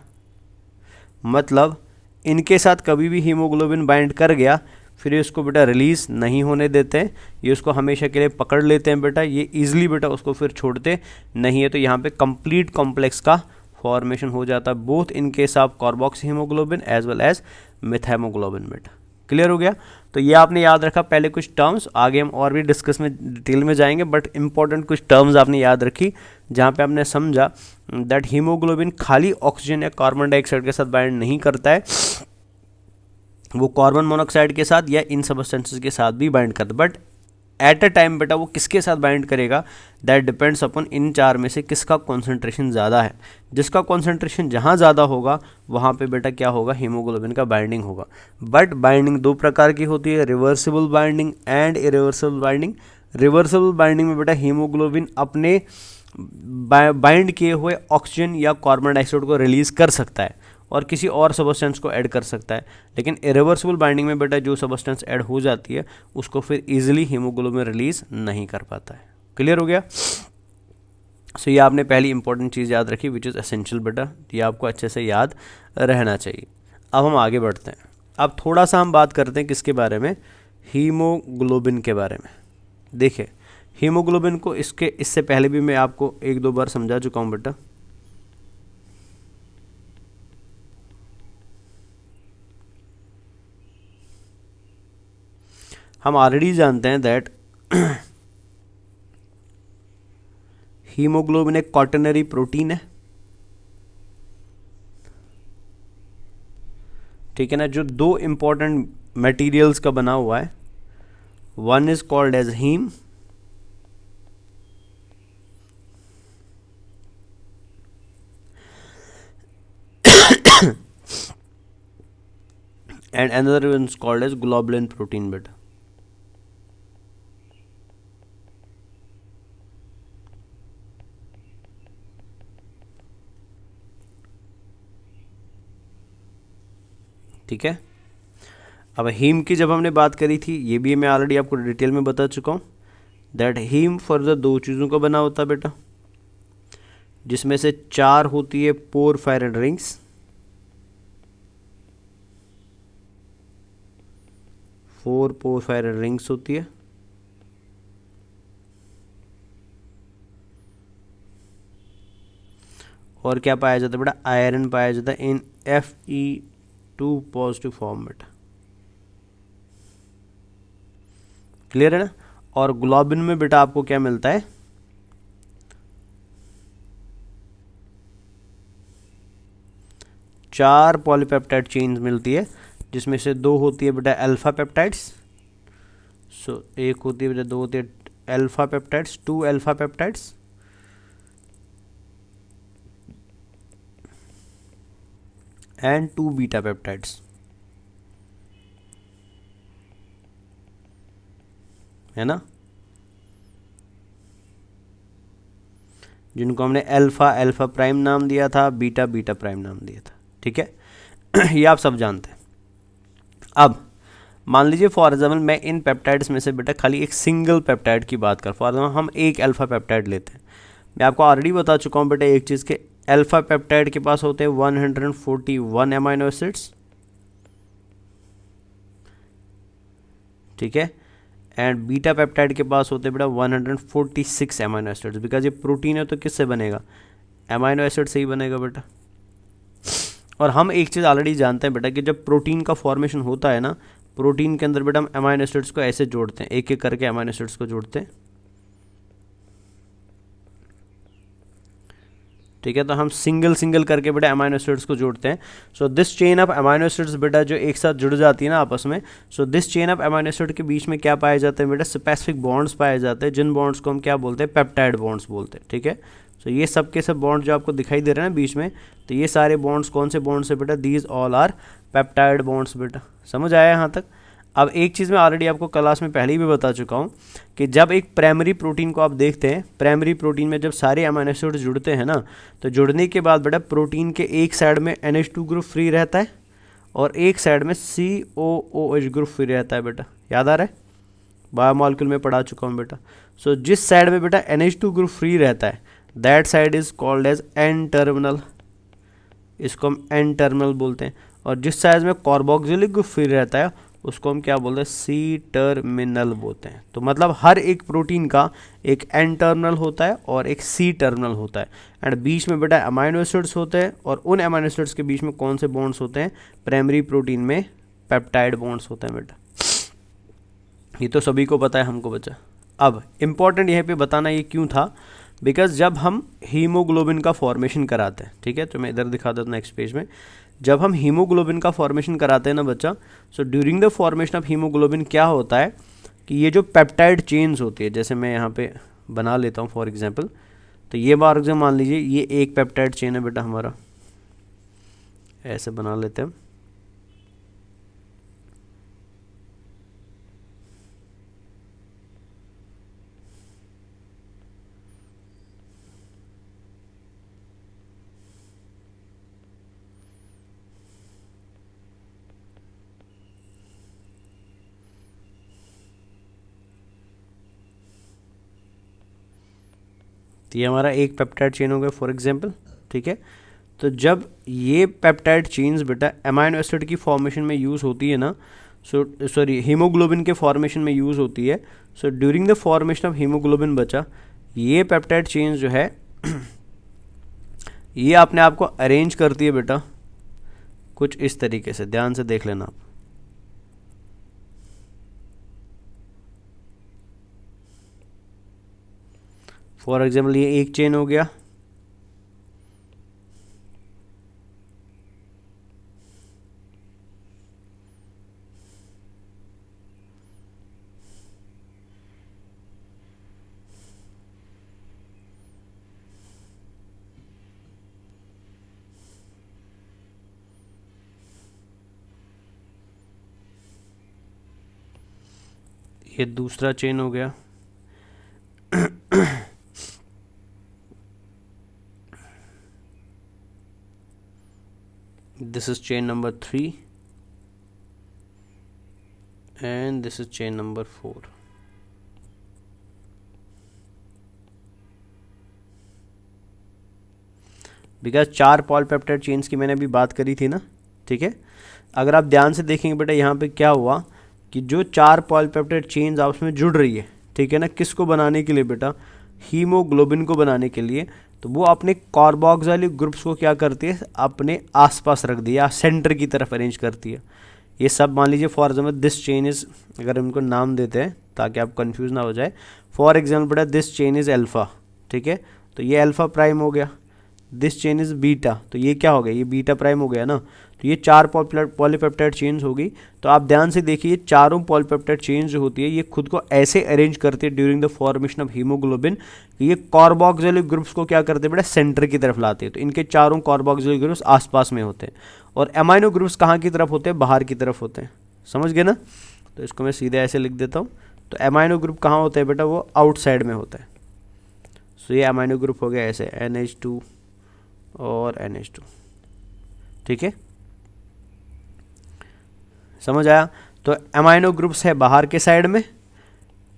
मतलब इनके साथ कभी भी हीमोग्लोबिन बाइंड कर गया फिर ये उसको बेटा रिलीज नहीं होने देते हैं, ये उसको हमेशा के लिए पकड़ लेते हैं बेटा, ये इजीली बेटा उसको फिर छोड़ते नहीं है। तो यहाँ पे कंप्लीट कॉम्प्लेक्स का फॉर्मेशन हो जाता है both in case of carboxy haemoglobin as well as methaemoglobin बेटा। क्लियर हो गया। तो ये आपने याद रखा पहले कुछ टर्म्स, आगे हम और भी डिस्कस में डिटेल में जाएंगे, बट इंपॉर्टेंट कुछ टर्म्स आपने याद रखी जहाँ पे आपने समझा दैट हीमोग्लोबिन खाली ऑक्सीजन या कार्बन डाइऑक्साइड के साथ बाइंड नहीं करता है, वो कार्बन मोनोऑक्साइड के साथ या इन सबस्टेंसेस के साथ भी बाइंड करता है। बट एट अ टाइम बेटा वो किसके साथ बाइंड करेगा? दैट डिपेंड्स अपॉन इन चार में से किसका कॉन्सेंट्रेशन ज़्यादा है। जिसका कॉन्सेंट्रेशन जहाँ ज़्यादा होगा वहाँ पे बेटा क्या होगा? हीमोग्लोबिन का बाइंडिंग होगा। बट बाइंडिंग दो प्रकार की होती है, reversible binding and irreversible binding. Reversible binding में बेटा हीमोग्लोबिन अपने बाइंड किए हुए ऑक्सीजन या कार्बन डाइऑक्साइड को रिलीज कर सकता है और किसी और सबस्टेंस को ऐड कर सकता है, लेकिन इरिवर्सिबल बाइंडिंग में बेटा जो सबस्टेंस ऐड हो जाती है उसको फिर इजीली हीमोग्लोबिन रिलीज नहीं कर पाता है। क्लियर हो गया। सो ये आपने पहली इंपॉर्टेंट चीज़ याद रखी विच इज़ एसेंशियल बेटा, ये आपको अच्छे से याद रहना चाहिए। अब हम आगे बढ़ते हैं। अब थोड़ा सा हम बात करते हैं किसके बारे में? हीमोग्लोबिन के बारे में। देखिए हीमोग्लोबिन को इससे पहले भी मैं आपको एक दो बार समझा चुका हूँ बेटा। हम ऑलरेडी जानते हैं दैट हीमोग्लोबिन एक क्वाटरनरी प्रोटीन है, ठीक है ना, जो दो इंपॉर्टेंट मटेरियल्स का बना हुआ है। One is called as haem and another one is called as globulin protein बेटा। ठीक है। अब हीम की जब हमने बात करी थी, ये भी मैं ऑलरेडी आपको डिटेल में बता चुका हूँ, दैट हीम फर्दर दो चीज़ों का बना होता है बेटा, जिसमें से 4 होती है पोरफायरिन रिंग्स, 4 पोरफायरिन रिंग्स होती है, और क्या पाया जाता है बेटा, आयरन पाया जाता है इन Fe2 पॉजिटिव फॉर्म बेटा। क्लियर है ना। और ग्लोबिन में बेटा आपको क्या मिलता है, 4 पॉलीपेप्टाइड चेन्स मिलती है, जिसमें से 2 होती है बेटा अल्फा पेप्टाइड्स, सो एक होती है बेटा, 2 होती है alpha peptides, 2 alpha peptides and 2 beta peptides, है ना, जिनको हमने अल्फा अल्फा प्राइम नाम दिया था, बीटा बीटा प्राइम नाम दिया था। ठीक है ये आप सब जानते हैं। अब मान लीजिए फॉर एग्जाम्पल मैं इन पेप्टाइड्स में से बेटा खाली एक सिंगल पेप्टाइड की बात कर, फॉर एग्जाम्पल हम एक अल्फा पेप्टाइड लेते हैं। मैं आपको ऑलरेडी बता चुका हूँ बेटा एक चीज़ के, अल्फा पेप्टाइड के पास होते हैं 141 अमाइनो एसिड्स, ठीक है, एंड बीटा पेप्टाइड के पास होते हैं बेटा 146 अमाइनो एसिड्स, बिकॉज ये प्रोटीन है तो किससे बनेगा, अमाइनो एसिड से ही बनेगा बेटा। और हम एक चीज़ ऑलरेडी जानते हैं बेटा कि जब प्रोटीन का फॉर्मेशन होता है ना, प्रोटीन के अंदर बेटा हम अमाइनो एसिड्स को ऐसे जोड़ते हैं, एक एक करके अमाइनो एसिड्स को जोड़ते हैं, ठीक है। तो हम सिंगल सिंगल करके बेटा अमाइनो एसिड्स को जोड़ते हैं। So this chain of amino acids बेटा जो एक साथ जुड़ जाती है ना आपस में, so this chain of amino acid के बीच में क्या पाए जाते हैं बेटा, स्पेसिफिक बॉन्ड्स पाए जाते हैं, जिन बॉन्ड्स को हम क्या बोलते हैं, पेप्टाइड बॉन्ड्स बोलते हैं। ठीक है। सो ये सब के सब बॉन्ड जो आपको दिखाई दे रहे हैं ना बीच में, तो ये सारे बॉन्ड्स कौन से बॉन्ड्स है बेटा, these all are peptide bonds बेटा। समझ आया यहाँ तक। अब एक चीज़ मैं ऑलरेडी आपको क्लास में पहले ही भी बता चुका हूँ कि जब एक प्राइमरी प्रोटीन को आप देखते हैं, प्राइमरी प्रोटीन में जब सारे अमाइनो एसिड्स जुड़ते हैं ना, तो जुड़ने के बाद बेटा प्रोटीन के एक साइड में NH2 ग्रुप फ्री रहता है और एक साइड में COOH ग्रुप फ्री रहता है बेटा। याद आ रहा है, बायोमॉलिक्यूल में पढ़ा चुका हूँ बेटा। सो जिस साइड में बेटा NH2 ग्रुप फ्री रहता है, that side is called as N terminal, इसको हम एन टर्मिनल बोलते हैं। और जिस साइड में कार्बोक्सिलिक ग्रुप फ्री रहता है उसको हम क्या बोलते हैं, सी टर्मिनल बोलते हैं। तो मतलब हर एक प्रोटीन का एक एन टर्मिनल होता है और एक सी टर्मिनल होता है, एंड बीच में बेटा अमाइनो एसिड्स होते हैं, और उन अमाइनो एसिड्स के बीच में कौन से बॉन्ड्स होते हैं, प्राइमरी प्रोटीन में पेप्टाइड बॉन्ड्स होते हैं बेटा। ये तो सभी को पता है, हमको बचा। अब इम्पॉर्टेंट यहाँ पे बताना ये क्यों था, बिकॉज जब हम हीमोग्लोबिन का फॉर्मेशन कराते हैं, ठीक है, तो मैं इधर दिखा देता हूँ नेक्स्ट पेज में, जब हम हीमोग्लोबिन का फॉर्मेशन कराते हैं ना बच्चा, so during the formation of haemoglobin क्या होता है कि ये जो पेप्टाइड चेन्स होती है, जैसे मैं यहाँ पे बना लेता हूँ फॉर एग्जांपल, तो ये बार एग्जाम मान लीजिए ये एक पेप्टाइड चेन है बेटा हमारा, ऐसे बना लेते हैं। तो ये हमारा एक पेप्टाइड चेन हो गया फॉर एग्जांपल, ठीक है। तो जब ये पेप्टाइड चेन्स बेटा अमाइनो एसिड की फॉर्मेशन में यूज़ होती है ना, सॉरी हीमोग्लोबिन के फॉर्मेशन में यूज़ होती है, so during the formation of haemoglobin बचा, ये पेप्टाइड चेन्स जो है ये अपने आप को अरेंज करती है बेटा कुछ इस तरीके से, ध्यान से देख लेना आप। फॉर एग्जाम्पल ये एक चेन हो गया, ये दूसरा चेन हो गया, this is chain number 3, and this is chain number 4. Because 4 polypeptide chains की मैंने अभी बात करी थी ना, ठीक है। अगर आप ध्यान से देखेंगे बेटा यहाँ पे क्या हुआ कि जो 4 पॉलीपेप्टाइड चेन्स आपस में जुड़ रही है, ठीक है ना, किसको बनाने के लिए बेटा, हीमोग्लोबिन को बनाने के लिए, तो वो अपने कार्बोक्सिलिक ग्रुप्स को क्या करती है, अपने आसपास रख दिया, सेंटर की तरफ अरेंज करती है। ये सब मान लीजिए for example this chain is, अगर उनको नाम देते हैं ताकि आप कंफ्यूज ना हो जाए, फॉर एग्जाम्पल बेटा दिस चेन इज अल्फा, ठीक है, तो ये अल्फा प्राइम हो गया। दिस चेन इज बीटा, तो ये क्या हो गया, ये बीटा प्राइम हो गया ना। तो ये 4 पॉलीपेप्टाइड चेन्स होगी। तो आप ध्यान से देखिए, चारों पॉलीपेप्टाइड चेन्स जो होती है ये खुद को ऐसे अरेंज करती है during the formation of haemoglobin, ये कार्बोक्सिलिक ग्रुप्स को क्या करते हैं बेटा, सेंटर की तरफ लाते हैं। तो इनके चारों कार्बोक्सिलिक ग्रुप्स आसपास में होते हैं, और एमाइनो ग्रुप्स कहाँ की तरफ होते हैं, बाहर की तरफ होते हैं। समझ गए ना। तो इसको मैं सीधे ऐसे लिख देता हूँ। तो एमाइनो ग्रुप कहाँ होते हैं बेटा, वो आउटसाइड में होता है। सो ये एमाइनो ग्रुप हो गया ऐसे NH2 और NH2, ठीक है, समझ आया। तो एमाइनो ग्रुप्स है बाहर के साइड में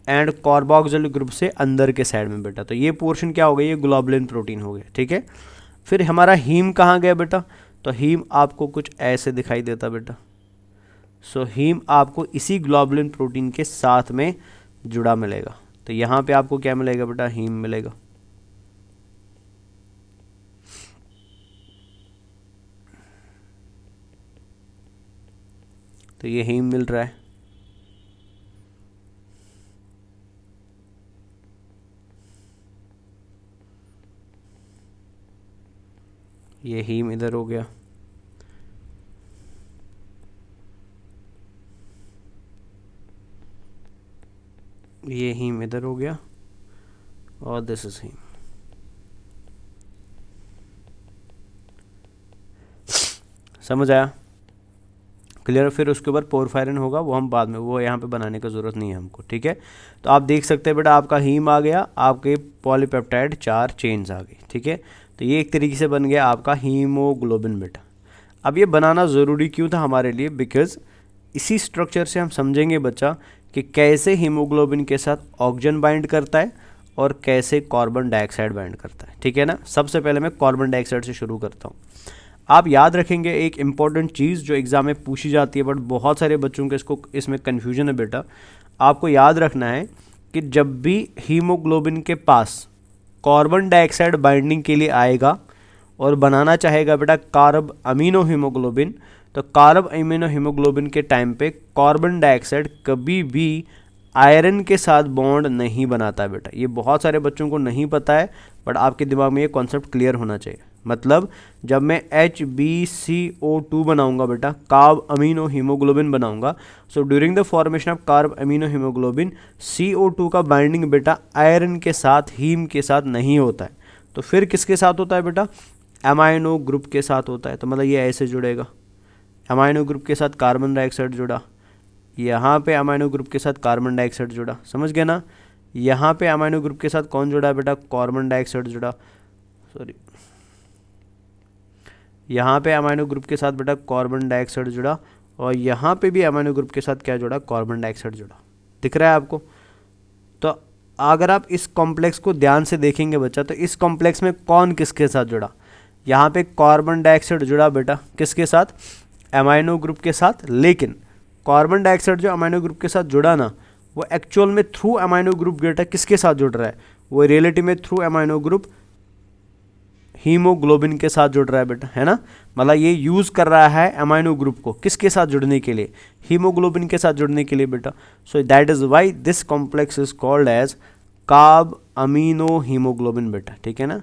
एंड कार्बोक्सिलिक ग्रुप से अंदर के साइड में बेटा। तो ये पोर्शन क्या हो गया, ये ग्लोबुलिन प्रोटीन हो गया, ठीक है। फिर हमारा हीम कहाँ गया बेटा, तो हीम आपको कुछ ऐसे दिखाई देता बेटा। सो हीम आपको इसी ग्लोबुलिन प्रोटीन के साथ में जुड़ा मिलेगा। तो यहाँ पे आपको क्या मिलेगा बेटा, हीम मिलेगा। तो ये हीम मिल रहा है। ये हीम इधर हो गया, ये हीम इधर हो गया, और दिस इज हीम। समझ आया, क्लियर। फिर उसके ऊपर पोरफायरिन होगा, वो हम बाद में, वो यहाँ पे बनाने का ज़रूरत नहीं है हमको, ठीक है। तो आप देख सकते हैं बेटा, आपका हीम आ गया, आपके पॉलीपेप्टाइड 4 चेन्स आ गई, ठीक है। तो ये एक तरीके से बन गया आपका हीमोग्लोबिन बेटा। अब ये बनाना ज़रूरी क्यों था हमारे लिए, बिकॉज इसी स्ट्रक्चर से हम समझेंगे बच्चा कि कैसे हीमोग्लोबिन के साथ ऑक्सीजन बाइंड करता है और कैसे कार्बन डाइऑक्साइड बाइंड करता है, ठीक है ना। सबसे पहले मैं कार्बन डाइऑक्साइड से शुरू करता हूँ। आप याद रखेंगे एक इम्पॉर्टेंट चीज़ जो एग्ज़ाम में पूछी जाती है, बट बहुत सारे बच्चों के इसमें कन्फ्यूजन है बेटा। आपको याद रखना है कि जब भी हीमोग्लोबिन के पास कार्बन डाइऑक्साइड बाइंडिंग के लिए आएगा और बनाना चाहेगा बेटा कार्ब अमीनो हीमोग्लोबिन, तो कार्ब अमीनो हीमोग्लोबिन के टाइम पे कार्बन डाइऑक्साइड कभी भी आयरन के साथ बॉन्ड नहीं बनाता है बेटा। ये बहुत सारे बच्चों को नहीं पता है, बट आपके दिमाग में ये कॉन्सेप्ट क्लियर होना चाहिए। मतलब जब मैं HbCO2 बनाऊंगा बेटा, कार्ब अमीनो हीमोग्लोबिन बनाऊंगा, so during the formation of carb amino haemoglobin CO2 का बाइंडिंग बेटा आयरन के साथ, हीम के साथ नहीं होता है। तो फिर किसके साथ होता है बेटा, एमाइनो ग्रुप के साथ होता है। तो मतलब ये ऐसे जुड़ेगा, एमाइनो ग्रुप के साथ कार्बन डाइऑक्साइड जुड़ा, यहाँ पे अमाइनो ग्रुप के साथ कार्बन डाइऑक्साइड जुड़ा, समझ गए ना। यहाँ पे अमाइनो ग्रुप के साथ कौन जुड़ा है बेटा, कार्बन डाइऑक्साइड जुड़ा, सॉरी, यहाँ पे अमाइनो ग्रुप के साथ बेटा कार्बन डाइऑक्साइड जुड़ा, और यहाँ पे भी अमाइनो ग्रुप के साथ क्या जुड़ा, कार्बन डाइऑक्साइड जुड़ा। दिख रहा है आपको। तो अगर आप इस कॉम्प्लेक्स को ध्यान से देखेंगे बच्चा, तो इस कॉम्प्लेक्स में कौन किसके साथ जुड़ा, यहाँ पे कार्बन डाइऑक्साइड जुड़ा बेटा किसके साथ, अमाइनो ग्रुप के साथ। लेकिन कार्बन डाइऑक्साइड जो अमाइनो ग्रुप के साथ जुड़ा ना, वो एक्चुअल में थ्रू अमाइनो ग्रुप बेटा किसके साथ जुड़ रहा है, वो रियलिटी में थ्रू अमाइनो ग्रुप हीमोग्लोबिन के साथ जुड़ रहा है बेटा, है ना। मतलब ये यूज़ कर रहा है अमाइनो ग्रुप को किसके साथ जुड़ने के लिए, हीमोग्लोबिन के साथ जुड़ने के लिए बेटा। So that is why this complex is called as carbaminohaemoglobin बेटा, ठीक है ना।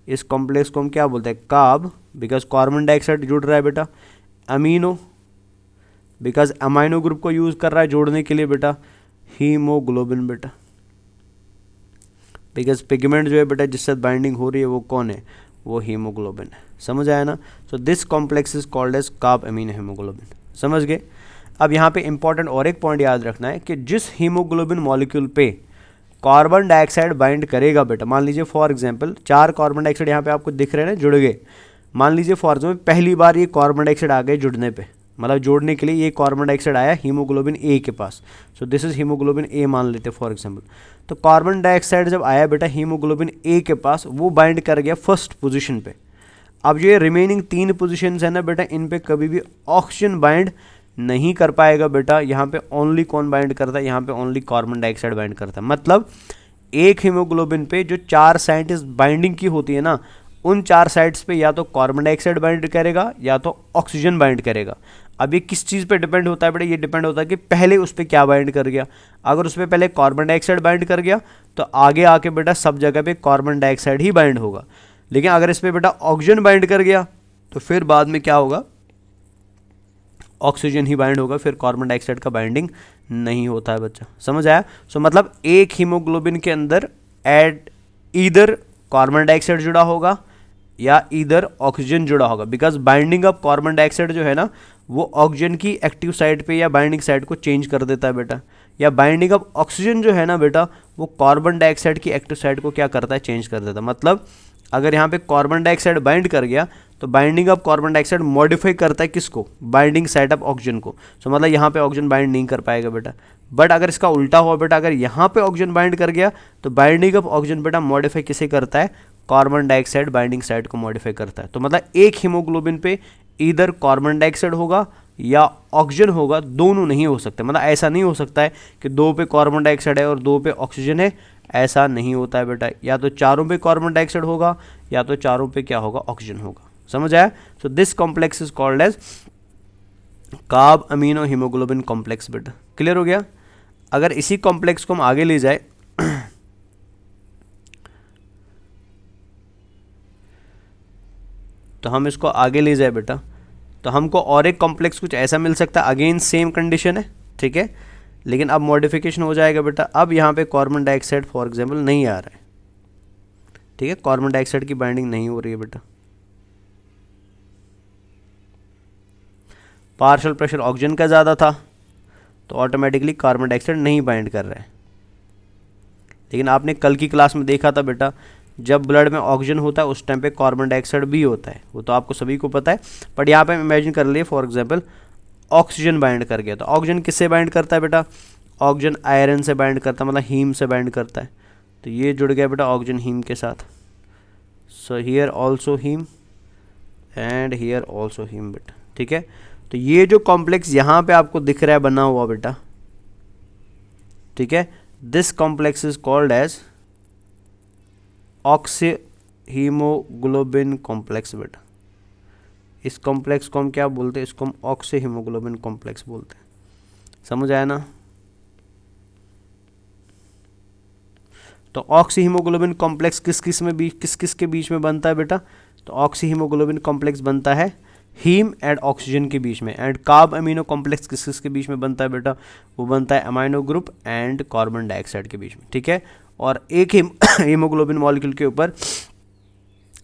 इस कॉम्प्लेक्स को हम क्या बोलते हैं, कार्ब, बिकॉज कार्बन डाइऑक्साइड जुड़ रहा है बेटा, अमीनो बिकॉज अमाइनो ग्रुप को यूज़ कर रहा है जोड़ने के लिए बेटा, हीमोग्लोबिन बेटा, बिकॉज पिगमेंट जो है बेटा जिससे बाइंडिंग हो रही है वो कौन है, वो हीमोग्लोबिन है। समझ आया ना। So this complex is called as carbaminohaemoglobin. समझ गए। अब यहाँ पे इंपॉर्टेंट और एक पॉइंट याद रखना है कि जिस हीमोग्लोबिन मॉलिक्यूल पे कार्बन डाइऑक्साइड बाइंड करेगा बेटा, मान लीजिए फॉर एग्जांपल 4 कार्बन डाइऑक्साइड यहाँ पे आपको दिख रहे हैं ना जुड़ गए। मान लीजिए फॉर एग्जांपल पहली बार ये कार्बन डाइऑक्साइड आ गए जुड़ने पे, मतलब जोड़ने के लिए ये कार्बन डाइऑक्साइड आया हीमोग्लोबिन ए के पास। So this is haemoglobin A मान लेते फॉर एग्जांपल। तो कार्बन डाइऑक्साइड जब आया बेटा हीमोग्लोबिन ए के पास, वो बाइंड कर गया फर्स्ट पोजीशन पे। अब जो ये रिमेनिंग 3 पोजीशंस है ना बेटा, इन पे कभी भी ऑक्सीजन बाइंड नहीं कर पाएगा बेटा। यहाँ पे ओनली कौन बाइंड करता है, यहाँ पे ओनली कार्बन डाइऑक्साइड बाइंड करता है। मतलब एक हीमोग्लोबिन पे जो 4 साइड बाइंडिंग की होती है ना, उन 4 साइड्स पे या तो कार्बन डाइऑक्साइड बाइंड करेगा या तो ऑक्सीजन बाइंड करेगा। अब ये किस चीज़ पे डिपेंड होता है बेटा, ये डिपेंड होता है कि पहले उस पर क्या बाइंड कर गया। अगर उस पर पहले कार्बन डाइऑक्साइड बाइंड कर गया तो आगे आके बेटा सब जगह पे कार्बन डाइऑक्साइड ही बाइंड होगा। लेकिन अगर इस पर बेटा ऑक्सीजन बाइंड कर गया तो फिर बाद में क्या होगा, ऑक्सीजन ही बाइंड होगा, फिर कार्बन डाइऑक्साइड का बाइंडिंग नहीं होता है बच्चा। समझ आया? सो मतलब एक हीमोग्लोबिन के अंदर ईदर कार्बन डाइऑक्साइड जुड़ा होगा या ईदर ऑक्सीजन जुड़ा होगा, because binding of carbon dioxide जो है ना, वो ऑक्सीजन की एक्टिव साइड पे या बाइंडिंग साइड को चेंज कर देता है बेटा। या बाइंडिंग ऑफ ऑक्सीजन जो है ना बेटा, वो कार्बन डाइऑक्साइड की एक्टिव साइड को क्या करता है, चेंज कर देता है। मतलब अगर यहाँ पे कार्बन डाइऑक्साइड बाइंड कर गया तो binding of carbon dioxide modify करता है किसको, बाइंडिंग साइड ऑफ ऑक्सीजन को। सो मतलब यहाँ पे ऑक्सीजन बाइंड नहीं कर पाएगा बेटा। बट अगर इसका उल्टा हुआ बेटा, अगर यहाँ पे ऑक्सीजन बाइंड कर गया तो बाइंडिंग ऑफ ऑक्सीजन बेटा मॉडिफाई किसे करता है, कार्बन डाइऑक्साइड बाइंडिंग साइड को मॉडिफाई करता है। तो मतलब एक हीमोग्लोबिन पे इधर कार्बन डाइऑक्साइड होगा या ऑक्सीजन होगा, दोनों नहीं हो सकते। मतलब ऐसा नहीं हो सकता है कि 2 पे कार्बन डाइऑक्साइड है और 2 पे ऑक्सीजन है, ऐसा नहीं होता है बेटा। या तो चारों पे कार्बन डाइऑक्साइड होगा या तो चारों पे क्या होगा, ऑक्सीजन होगा। समझ आया? So this complex is called as carbaminohaemoglobin complex बेटा। क्लियर हो गया? अगर इसी कॉम्प्लेक्स को हम आगे ले जाए तो हम इसको आगे ले जाए बेटा, तो हमको और एक कॉम्प्लेक्स कुछ ऐसा मिल सकता है। अगेन सेम कंडीशन है, ठीक है, लेकिन अब मॉडिफिकेशन हो जाएगा बेटा। अब यहाँ पे कार्बन डाइऑक्साइड फॉर एग्जांपल नहीं आ रहा है, ठीक है, कार्बन डाइऑक्साइड की बाइंडिंग नहीं हो रही है बेटा। पार्शियल प्रेशर ऑक्सीजन का ज़्यादा था तो ऑटोमेटिकली कार्बन डाइऑक्साइड नहीं बाइंड कर रहा है। लेकिन आपने कल की क्लास में देखा था बेटा, जब ब्लड में ऑक्सीजन होता है उस टाइम पे कार्बन डाइऑक्साइड भी होता है, वो तो आपको सभी को पता है। बट यहाँ पे हम इमेजिन कर लिए फॉर एग्जांपल ऑक्सीजन बाइंड कर गया, तो ऑक्सीजन किससे बाइंड करता है बेटा, ऑक्सीजन आयरन से बाइंड करता है, मतलब हीम से बाइंड करता है। तो ये जुड़ गया बेटा ऑक्सीजन हीम के साथ। So here also haem and here also haem बेटा, ठीक है। तो ये जो कॉम्प्लेक्स यहाँ पे आपको दिख रहा है बना हुआ बेटा, ठीक है, this complex is called as oxyhaemoglobin complex बेटा। इस कॉम्प्लेक्स को हम क्या बोलते हैं, इसको हम ऑक्सी हीमोग्लोबिन कॉम्प्लेक्स बोलते हैं। समझ आया ना? तो ऑक्सी हीमोग्लोबिन कॉम्प्लेक्स किस किस के बीच में बनता है बेटा, तो ऑक्सी हीमोग्लोबिन कॉम्प्लेक्स बनता है हीम एंड ऑक्सीजन के बीच में। एंड कार्ब अमीनो कॉम्प्लेक्स किस के बीच में बनता है बेटा, वो बनता है amino group and carbon dioxide के बीच में, ठीक है। और एक हीमोग्लोबिन मॉलिक्यूल के ऊपर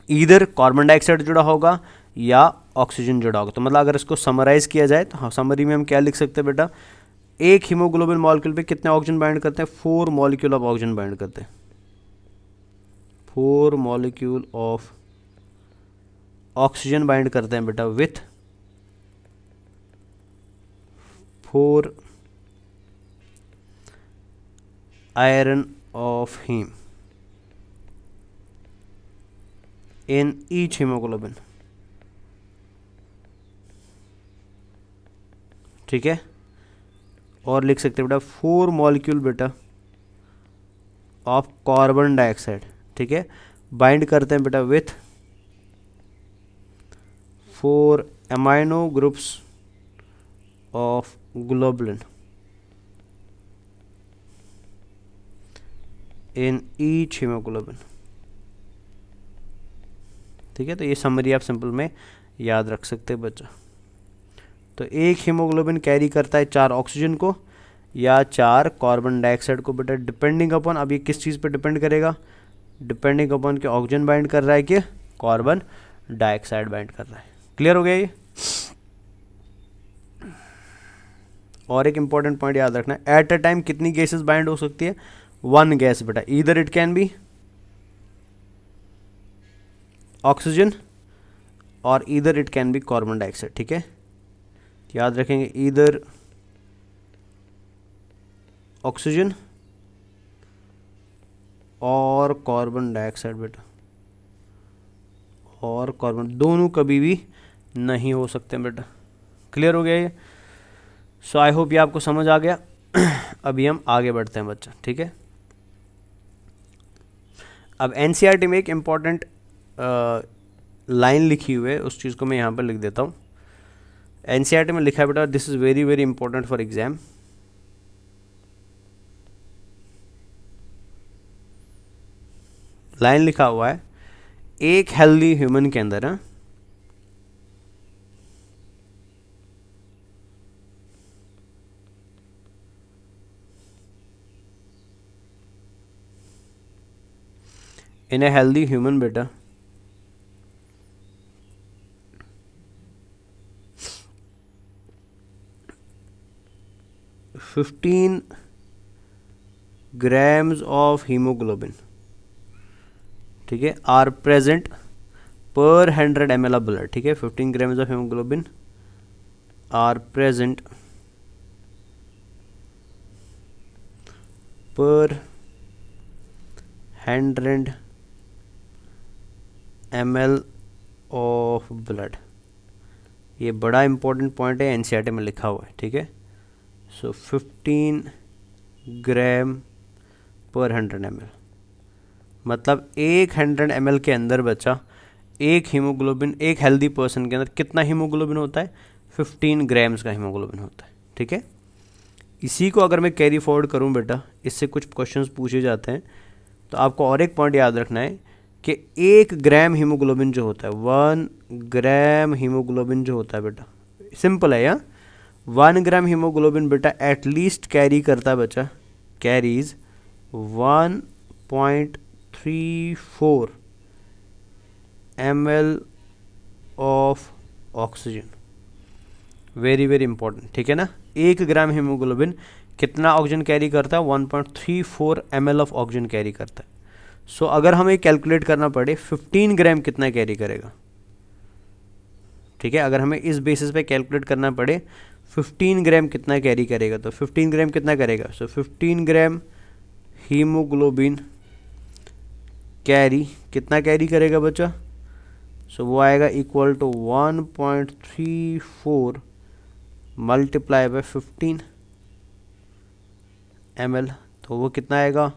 ईदर कार्बन डाइऑक्साइड जुड़ा होगा या ऑक्सीजन जुड़ा होगा। तो मतलब अगर इसको समराइज किया जाए तो हाँ, समरी में हम क्या लिख सकते हैं बेटा, एक हीमोग्लोबिन मॉलिक्यूल पे कितने ऑक्सीजन बाइंड करते हैं, 4 मॉलिक्यूल ऑफ ऑक्सीजन बाइंड करते हैं, 4 मॉलिक्यूल ऑफ ऑक्सीजन बाइंड करते हैं बेटा with 4 iron of haem in each haemoglobin, ठीक है। और लिख सकते हैं बेटा 4 मॉलिक्यूल बेटा ऑफ कार्बन डाइऑक्साइड, ठीक है, बाइंड करते हैं बेटा with 4 amino groups of globulin in each haemoglobin, ठीक है। तो ये समरी आप सिंपल में याद रख सकते हैं बच्चा। तो एक हीमोग्लोबिन कैरी करता है 4 ऑक्सीजन को या 4 कार्बन डाइऑक्साइड को बेटा, डिपेंडिंग अपॉन, अब ये किस चीज़ पे डिपेंड करेगा, डिपेंडिंग अपॉन कि ऑक्सीजन बाइंड कर रहा है कि कार्बन डाइऑक्साइड बाइंड कर रहा है। क्लियर हो गया ये? और एक इंपॉर्टेंट पॉइंट याद रखना है, एट अ टाइम कितनी गैसेस बाइंड हो सकती है, 1 गैस बेटा। Either it can be oxygen और either it can be carbon dioxide, ठीक है। याद रखेंगे ईदर ऑक्सीजन और कार्बन डाइऑक्साइड बेटा, और कार्बन, दोनों कभी भी नहीं हो सकते बेटा। क्लियर हो गया ये? सो आई होप ये आपको समझ आ गया। अभी हम आगे बढ़ते हैं बच्चा, ठीक है। अब एनसीईआरटी में एक इम्पॉर्टेंट लाइन लिखी हुई है, उस चीज़ को मैं यहाँ पर लिख देता हूँ। एनसीईआरटी में लिखा है बेटा, this is very very important for exam. Line लिखा हुआ है, एक हेल्दी ह्यूमन के अंदर इन ए हेल्दी ह्यूमन बेटा, $15 grams ऑफ हीमोग्लोबिन, ठीक है, are present per 100 ml of blood, ठीक है। 15 grams of haemoglobin are present per 100 ml of blood. ये बड़ा इंपॉर्टेंट पॉइंट है, एनसीईआरटी में लिखा हुआ है, ठीक है। सो 15 ग्राम पर 100 ml, मतलब 100 ml के अंदर बच्चा एक हीमोग्लोबिन, एक हेल्दी पर्सन के अंदर कितना हीमोग्लोबिन होता है? 15 ग्राम्स का हीमोग्लोबिन होता है, ठीक है। इसी को अगर मैं कैरी फॉरवर्ड करूं बेटा, इससे कुछ क्वेश्चंस पूछे जाते हैं, तो आपको और एक पॉइंट याद रखना है कि 1 ग्राम हीमोग्लोबिन जो होता है, 1 ग्राम हीमोग्लोबिन जो होता है बेटा, सिंपल है यार, 1 ग्राम हीमोग्लोबिन बेटा एटलीस्ट कैरी करता है बच्चा, carries 1.34 ml of oxygen. Very very important, ठीक है ना। 1 ग्राम हीमोग्लोबिन कितना ऑक्सीजन कैरी करता है? 1.34 ml ऑफ ऑक्सीजन कैरी करता है। सो अगर हमें कैलकुलेट करना पड़े 15 ग्राम कितना कैरी करेगा, ठीक है, अगर हमें इस बेसिस पे कैलकुलेट करना पड़े 15 ग्राम कितना कैरी करेगा, तो 15 ग्राम कितना करेगा? सो 15 ग्राम हीमोग्लोबिन कैरी कितना कैरी करेगा बच्चा? सो वो आएगा equal to 1.34 multiply by 15 ml, तो वो कितना आएगा?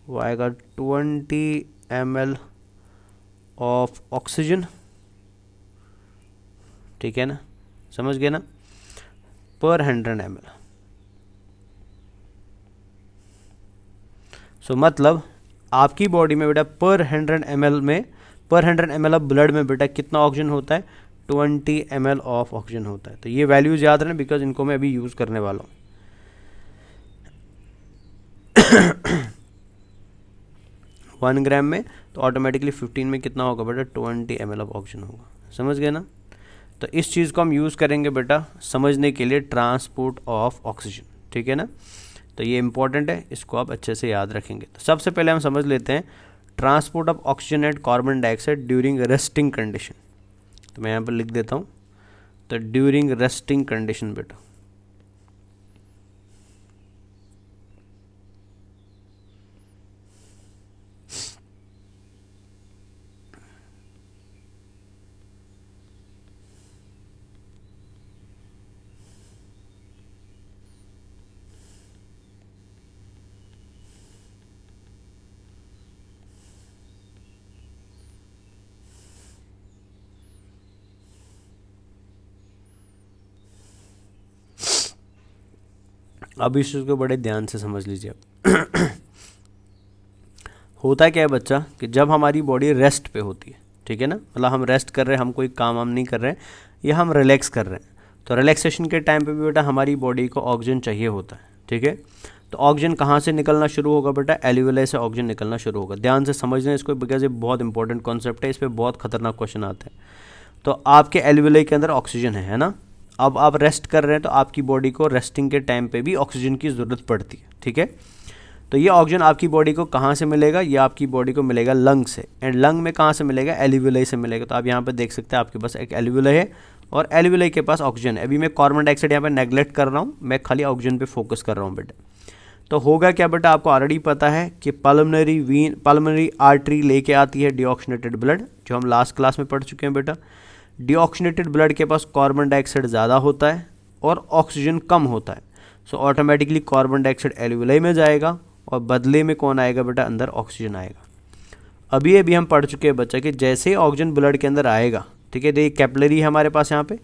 वो आएगा 20 ml ऑफ ऑक्सीजन, ठीक है ना, समझ गए ना, पर 100 ml। सो मतलब आपकी बॉडी में बेटा पर 100 ml में, पर 100 ml ऑफ ब्लड में बेटा कितना ऑक्सीजन होता है? 20 ml ऑफ ऑक्सीजन होता है। तो ये वैल्यूज याद रखना, बिकॉज इनको मैं अभी यूज़ करने वाला हूँ। 1 ग्राम में तो ऑटोमेटिकली 15 में कितना होगा बेटा? 20 ml ऑफ ऑक्सीजन होगा, समझ गए ना। तो इस चीज़ को हम यूज़ करेंगे बेटा समझने के लिए, ट्रांसपोर्ट ऑफ ऑक्सीजन, ठीक है ना। तो ये इंपॉर्टेंट है, इसको आप अच्छे से याद रखेंगे। तो सबसे पहले हम समझ लेते हैं transport of oxygen and carbon dioxide during resting condition. तो मैं यहाँ पर लिख देता हूँ, तो ड्यूरिंग रेस्टिंग कंडीशन बेटा, अब इस चीज़ को बड़े ध्यान से समझ लीजिए आप। होता क्या है बच्चा कि जब हमारी बॉडी रेस्ट पे होती है, ठीक है ना, मतलब हम रेस्ट कर रहे हैं, हम कोई काम हम नहीं कर रहे हैं, या हम रिलैक्स कर रहे हैं, तो रिलैक्सेशन के टाइम पे भी बेटा हमारी बॉडी को ऑक्सीजन चाहिए होता है, ठीक है। तो ऑक्सीजन कहाँ से निकलना शुरू होगा बेटा? एल्वियोलाई से ऑक्सीजन निकलना शुरू होगा। ध्यान से समझना इसको, बिकॉज ये बहुत इंपॉर्टेंट कॉन्सेप्ट है, इस पर बहुत खतरनाक क्वेश्चन आते हैं। तो आपके एल्वियोलाई के अंदर ऑक्सीजन है ना, अब आप रेस्ट कर रहे हैं, तो आपकी बॉडी को रेस्टिंग के टाइम पे भी ऑक्सीजन की ज़रूरत पड़ती है, ठीक है। तो ये ऑक्सीजन आपकी बॉडी को कहाँ से मिलेगा? ये आपकी बॉडी को मिलेगा लंग से, एंड लंग में कहाँ से मिलेगा? एल्वियोलाई से मिलेगा। तो आप यहाँ पे देख सकते हैं आपके पास एक एल्वियोलाई है और एल्वियोलाई के पास ऑक्सीजन है। अभी मैं कार्बन डाइऑक्साइड यहाँ पे नेगलेक्ट कर रहा हूँ, मैं खाली ऑक्सीजन पे फोकस कर रहा हूँ बेटा। तो होगा क्या बेटा, आपको ऑलरेडी पता है कि पल्मोनरी आर्टरी लेके आती है डीऑक्सीनेटेड ब्लड, जो हम लास्ट क्लास में पढ़ चुके हैं बेटा। डीऑक्सीनेटेड ब्लड के पास कार्बन डाइऑक्साइड ज़्यादा होता है और ऑक्सीजन कम होता है। So automatically carbon dioxide alveoli में जाएगा और बदले में कौन आएगा बेटा, अंदर ऑक्सीजन आएगा। अभी हम पढ़ चुके हैं बच्चा कि जैसे ऑक्सीजन ब्लड के अंदर आएगा, ठीक है, देखिए कैपिलरी है हमारे पास यहाँ पे।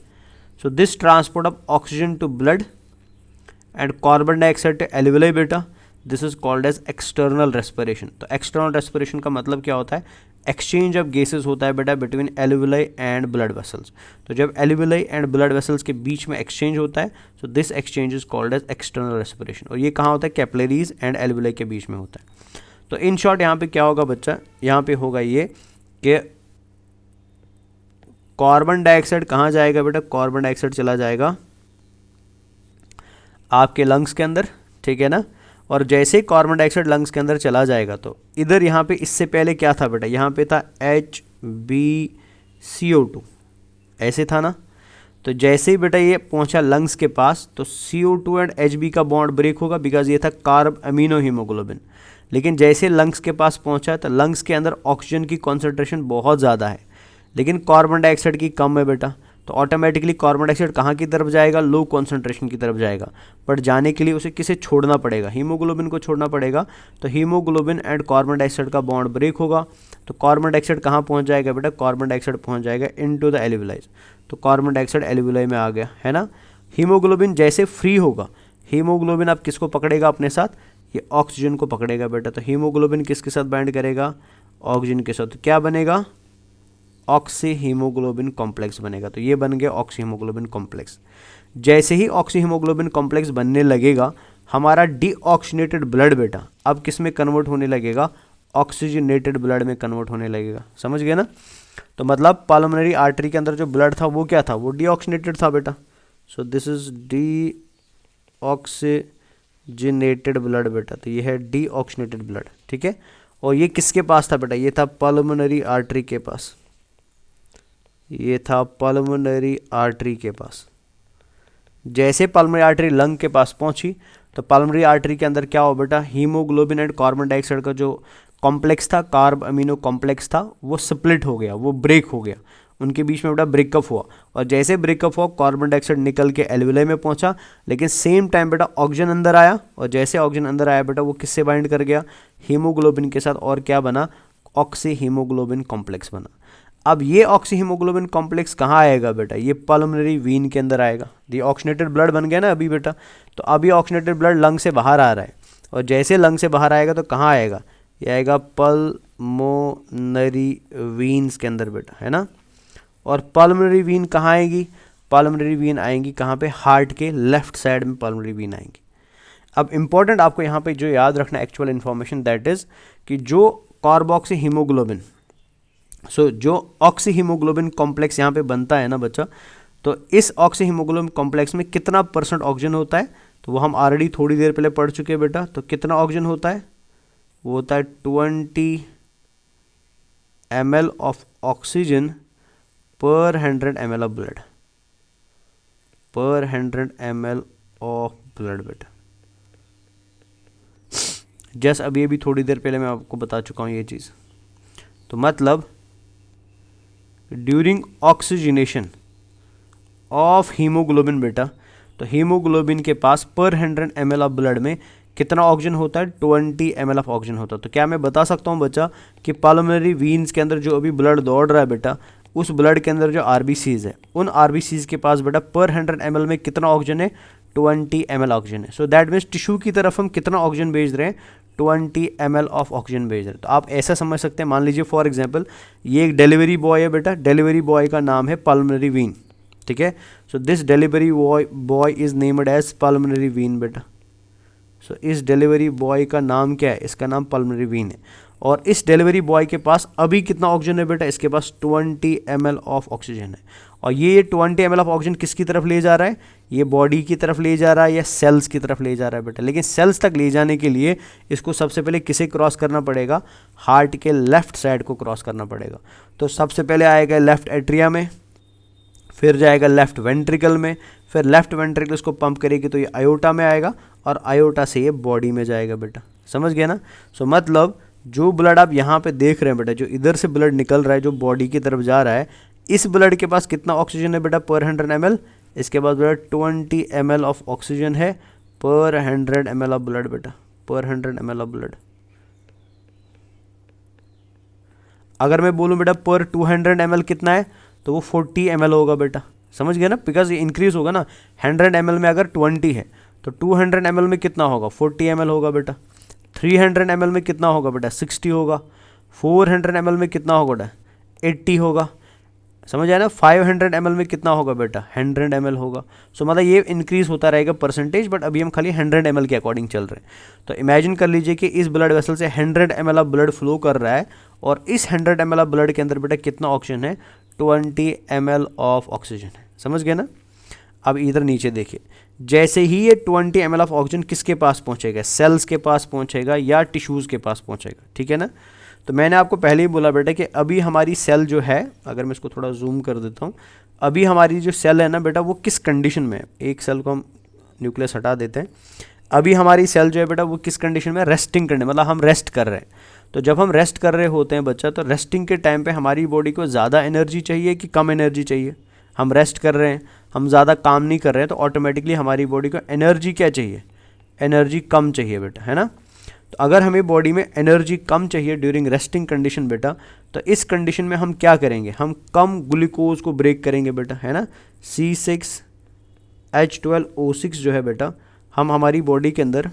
So this transport of oxygen to blood and carbon dioxide to alveoli बेटा, this is called as external respiration. तो एक्सटर्नल रेस्पिरेशन का मतलब क्या होता है, एक्सचेंज ऑफ गैसेस होता है बेटा between alveoli and blood vessels. तो जब एल्वियोलाई एंड ब्लड वेसल्स के बीच में एक्सचेंज होता है, so this exchange is called as external respiration. और ये कहाँ होता है, कैपिलरीज एंड एल्वियोलाई के बीच में होता है। तो इन शॉर्ट यहाँ पे क्या होगा बच्चा, यहाँ पे होगा ये कि कार्बन डाइऑक्साइड कहाँ जाएगा बेटा, कार्बन डाइऑक्साइड चला जाएगा आपके लंग्स के अंदर, ठीक है ना। और जैसे ही कार्बन डाइऑक्साइड लंग्स के अंदर चला जाएगा तो इधर यहाँ पे इससे पहले क्या था बेटा, यहाँ पे था HbCO2, ऐसे था ना। तो जैसे ही बेटा ये पहुँचा लंग्स के पास तो CO2 एंड Hb का बॉन्ड ब्रेक होगा, बिकॉज ये था कार्ब अमीनो हीमोग्लोबिन। लेकिन जैसे लंग्स के पास पहुँचा तो लंग्स के अंदर ऑक्सीजन की कॉन्सेंट्रेशन बहुत ज़्यादा है लेकिन कार्बन डाइऑक्साइड की कम है बेटा। तो ऑटोमेटिकली कार्बन डाइऑक्साइड कहाँ की तरफ जाएगा, लो कॉन्सेंट्रेशन की तरफ जाएगा। बट जाने के लिए उसे किसे छोड़ना पड़ेगा, हीमोग्लोबिन को छोड़ना पड़ेगा। तो हीमोग्लोबिन एंड कार्बन डाइऑक्साइड का बॉन्ड ब्रेक होगा तो कार्बन डाइऑक्साइड कहाँ पहुँच जाएगा बेटा, कार्बन डाइऑक्साइड पहुँच जाएगा इनटू द एल्वियोलाई। तो कार्बन डाइऑक्साइड एल्वियोलाई में आ गया, है ना। हीमोग्लोबिन जैसे फ्री होगा, हीमोग्लोबिन आप किसको पकड़ेगा अपने साथ, ये ऑक्सीजन को पकड़ेगा बेटा। तो हीमोग्लोबिन किसके साथ बाइंड करेगा, ऑक्सीजन के साथ। तो क्या बनेगा, ऑक्सी हीमोग्लोबिन कॉम्प्लेक्स बनेगा। तो ये बन गया ऑक्सी हीमोग्लोबिन कॉम्प्लेक्स। जैसे ही ऑक्सी हीमोग्लोबिन कॉम्प्लेक्स बनने लगेगा, हमारा डीऑक्सीनेटेड ब्लड बेटा अब किस में कन्वर्ट होने लगेगा, ऑक्सीजनेटेड ब्लड में कन्वर्ट होने लगेगा। समझ गए ना। तो मतलब पल्मोनरी आर्टरी के अंदर जो ब्लड था वो क्या था, वो डीऑक्सीनेटेड था बेटा। So this is deoxygenated blood बेटा। तो ये है डीऑक्सीनेटेड ब्लड, ठीक है। और ये किसके पास था बेटा, ये था पल्मोनरी आर्टरी के पास, ये था पल्मोनरी आर्टरी के पास। जैसे पल्मोनरी आर्टरी लंग के पास पहुंची तो पल्मोनरी आर्टरी के अंदर क्या हो बेटा, हीमोग्लोबिन एंड कार्बन डाइऑक्साइड का जो कॉम्प्लेक्स था, कार्ब अमीनो कॉम्प्लेक्स था, वो स्प्लिट हो गया, वो ब्रेक हो गया, उनके बीच में बेटा ब्रेकअप हुआ। और जैसे ब्रेकअप हुआ कार्बन डाइऑक्साइड निकल के एल्वियोलाई में पहुंचा, लेकिन सेम टाइम बेटा ऑक्सीजन अंदर आया। और जैसे ऑक्सीजन अंदर आया बेटा वो किससे बाइंड कर गया, हीमोग्लोबिन के साथ। और क्या बना, ऑक्सी हीमोग्लोबिन कॉम्प्लेक्स बना। अब ये ऑक्सी हीमोग्लोबिन कॉम्प्लेक्स कहाँ आएगा बेटा, ये पल्मोनरी वीन के अंदर आएगा। ये ऑक्सीनेटेड ब्लड बन गया ना अभी बेटा। तो अभी ऑक्सीनेटेड ब्लड लंग से बाहर आ रहा है और जैसे लंग से बाहर आएगा तो कहाँ आएगा, ये आएगा पल्मोनरी वीन्स के अंदर बेटा, है ना। और पल्मोनरी वीन कहाँ आएगी, पल्मोनरी वीन आएंगी कहाँ पे, हार्ट के लेफ्ट साइड में पल्मोनरी वीन आएंगी। अब इंपॉर्टेंट आपको यहाँ पे जो याद रखना एक्चुअल इन्फॉर्मेशन दैट इज कि जो कार्बोक्सी हीमोग्लोबिन, सो जो ऑक्सी हीमोग्लोबिन कॉम्प्लेक्स यहाँ पे बनता है ना बच्चा, तो इस ऑक्सी हीमोग्लोबिन कॉम्प्लेक्स में कितना % ऑक्सीजन होता है, तो वो हम ऑलरेडी थोड़ी देर पहले पढ़ चुके हैं बेटा। तो कितना ऑक्सीजन होता है, वो होता है 20 ml ऑफ ऑक्सीजन पर 100 ml ऑफ ब्लड, पर 100 ml ऑफ ब्लड बेटा। जस्ट अभी थोड़ी देर पहले मैं आपको बता चुका हूँ ये चीज़। तो मतलब ड्यूरिंग ऑक्सीजनेशन ऑफ हीमोग्लोबिन बेटा, तो हीमोग्लोबिन के पास पर 100 ml ऑफ ब्लड में कितना ऑक्सीजन होता है, 20 ml ऑफ ऑक्सीजन होता है। तो क्या मैं बता सकता हूँ बच्चा कि पल्मोनरी वीन्स के अंदर जो अभी ब्लड दौड़ रहा है बेटा, उस ब्लड के अंदर जो आरबीसीज है, उन आरबीसीज के पास बेटा पर 100 ml में कितना ऑक्सीजन है, 20 ml ऑक्सीजन है। सो दैट मीन्स टिश्यू की तरफ हम कितना ऑक्सीजन भेज रहे हैं, 20 ml ऑफ ऑक्सीजन भेज रहे हैं। तो आप ऐसा समझ सकते हैं, मान लीजिए फॉर एग्जांपल ये एक डिलीवरी बॉय है बेटा, डिलीवरी बॉय का नाम है पल्मोनरी वीन, ठीक है। So this delivery boy is named as pulmonary vein बेटा। सो इस डिलीवरी बॉय का नाम क्या है, इसका नाम पल्मोनरी वीन है। और इस डिलीवरी बॉय के पास अभी कितना ऑक्सीजन है बेटा, इसके पास 20 ml ऑफ ऑक्सीजन है। और ये 20 ml ऑफ ऑक्सीजन किसकी तरफ ले जा रहा है, ये बॉडी की तरफ ले जा रहा है या सेल्स की तरफ ले जा रहा है बेटा। लेकिन सेल्स तक ले जाने के लिए इसको सबसे पहले किसे क्रॉस करना पड़ेगा, हार्ट के लेफ्ट साइड को क्रॉस करना पड़ेगा। तो सबसे पहले आएगा लेफ्ट एट्रिया में, फिर जाएगा लेफ्ट वेंट्रिकल में, फिर लेफ्ट वेंट्रिकल इसको पंप करेगी तो ये आयोटा में आएगा और आयोटा से ये बॉडी में जाएगा बेटा। समझ गया ना। सो मतलब जो ब्लड आप यहाँ पे देख रहे हैं बेटा, जो इधर से ब्लड निकल रहा है जो बॉडी की तरफ जा रहा है, इस ब्लड के पास कितना ऑक्सीजन है बेटा पर 100 ml, इसके पास बेटा 20 ml ऑफ ऑक्सीजन है पर 100 ml ऑफ ब्लड बेटा, पर 100 ml ऑफ ब्लड। अगर मैं बोलूँ बेटा पर 200 ml कितना है तो वो 40 ml होगा बेटा। समझ गया ना, बिकॉज ये इंक्रीज होगा ना। 100 ml में अगर 20 है तो 200 ml में कितना होगा 40 ml होगा बेटा। 300 ml में कितना होगा बेटा 60 होगा। 400 ml में कितना होगा बेटा 80 होगा। समझ आया ना। 500 ml में कितना होगा बेटा 100 ml होगा। सो मतलब ये इंक्रीज होता रहेगा परसेंटेज, बट अभी हम खाली 100 ml के अकॉर्डिंग चल रहे हैं। तो इमेजिन कर लीजिए कि इस ब्लड वेसल से 100 ml ऑफ ब्लड फ्लो कर रहा है और इस 100 ml ऑफ ब्लड के अंदर बेटा कितना ऑक्सीजन है 20 ml ऑफ ऑक्सीजन है। समझ गए ना। अब इधर नीचे देखिए, जैसे ही ये 20 ml ऑफ ऑक्सीजन किसके पास पहुंचेगा, सेल्स के पास पहुंचेगा या टिश्यूज़ के पास पहुंचेगा। ठीक है ना। तो मैंने आपको पहले ही बोला बेटा कि अभी हमारी सेल जो है, अगर मैं इसको थोड़ा जूम कर देता हूँ, अभी हमारी जो सेल है ना बेटा वो किस कंडीशन में है। एक सेल को हम न्यूक्लियस हटा देते हैं। अभी हमारी सेल जो है बेटा वो किस कंडीशन में, रेस्टिंग कंडीशन, मतलब हम रेस्ट कर रहे हैं। तो जब हम रेस्ट कर रहे होते हैं बच्चा, तो रेस्टिंग के टाइम पे हमारी बॉडी को ज़्यादा एनर्जी चाहिए कि कम एनर्जी चाहिए। हम रेस्ट कर रहे हैं, हम ज़्यादा काम नहीं कर रहे हैं, तो ऑटोमेटिकली हमारी बॉडी को एनर्जी क्या चाहिए, एनर्जी कम चाहिए बेटा, है ना। तो अगर हमें बॉडी में एनर्जी कम चाहिए ड्यूरिंग रेस्टिंग कंडीशन बेटा, तो इस कंडीशन में हम क्या करेंगे, हम कम ग्लूकोज को ब्रेक करेंगे बेटा, है ना। C6H12O6 जो है बेटा, हम हमारी बॉडी के अंदर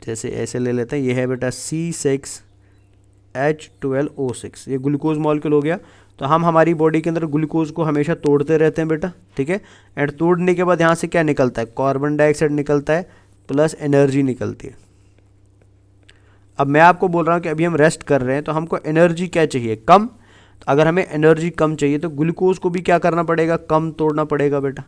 जैसे ऐसे ले लेते हैं, ये है बेटा C6H12O6, ये ग्लूकोज मॉलिक्यूल हो गया। तो हम हमारी बॉडी के अंदर ग्लूकोज को हमेशा तोड़ते रहते हैं बेटा, ठीक है। एंड तोड़ने के बाद यहाँ से क्या निकलता है, कार्बन डाइऑक्साइड निकलता है प्लस एनर्जी निकलती है। अब मैं आपको बोल रहा हूँ कि अभी हम रेस्ट कर रहे हैं, तो हमको एनर्जी क्या चाहिए, कम। तो अगर हमें एनर्जी कम चाहिए तो ग्लूकोज को भी क्या करना पड़ेगा, कम तोड़ना पड़ेगा बेटा।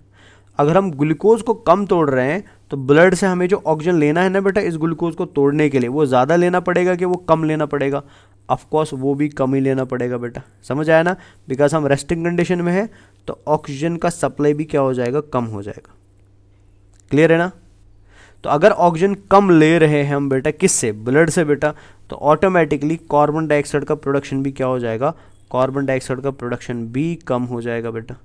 अगर हम ग्लूकोज को कम तोड़ रहे हैं तो ब्लड से हमें जो ऑक्सीजन लेना है ना बेटा इस ग्लूकोज को तोड़ने के लिए, वो ज़्यादा लेना पड़ेगा कि वो कम लेना पड़ेगा। ऑफकोर्स वो भी कम ही लेना पड़ेगा बेटा। समझ आया ना। बिकॉज हम रेस्टिंग कंडीशन में है तो ऑक्सीजन का सप्लाई भी क्या हो जाएगा, कम हो जाएगा। क्लियर है ना। तो अगर ऑक्सीजन कम ले रहे हैं हम बेटा, किससे, ब्लड से बेटा, तो ऑटोमेटिकली कार्बन डाइऑक्साइड का प्रोडक्शन भी क्या हो जाएगा, कार्बन डाइऑक्साइड का प्रोडक्शन भी कम हो जाएगा बेटा।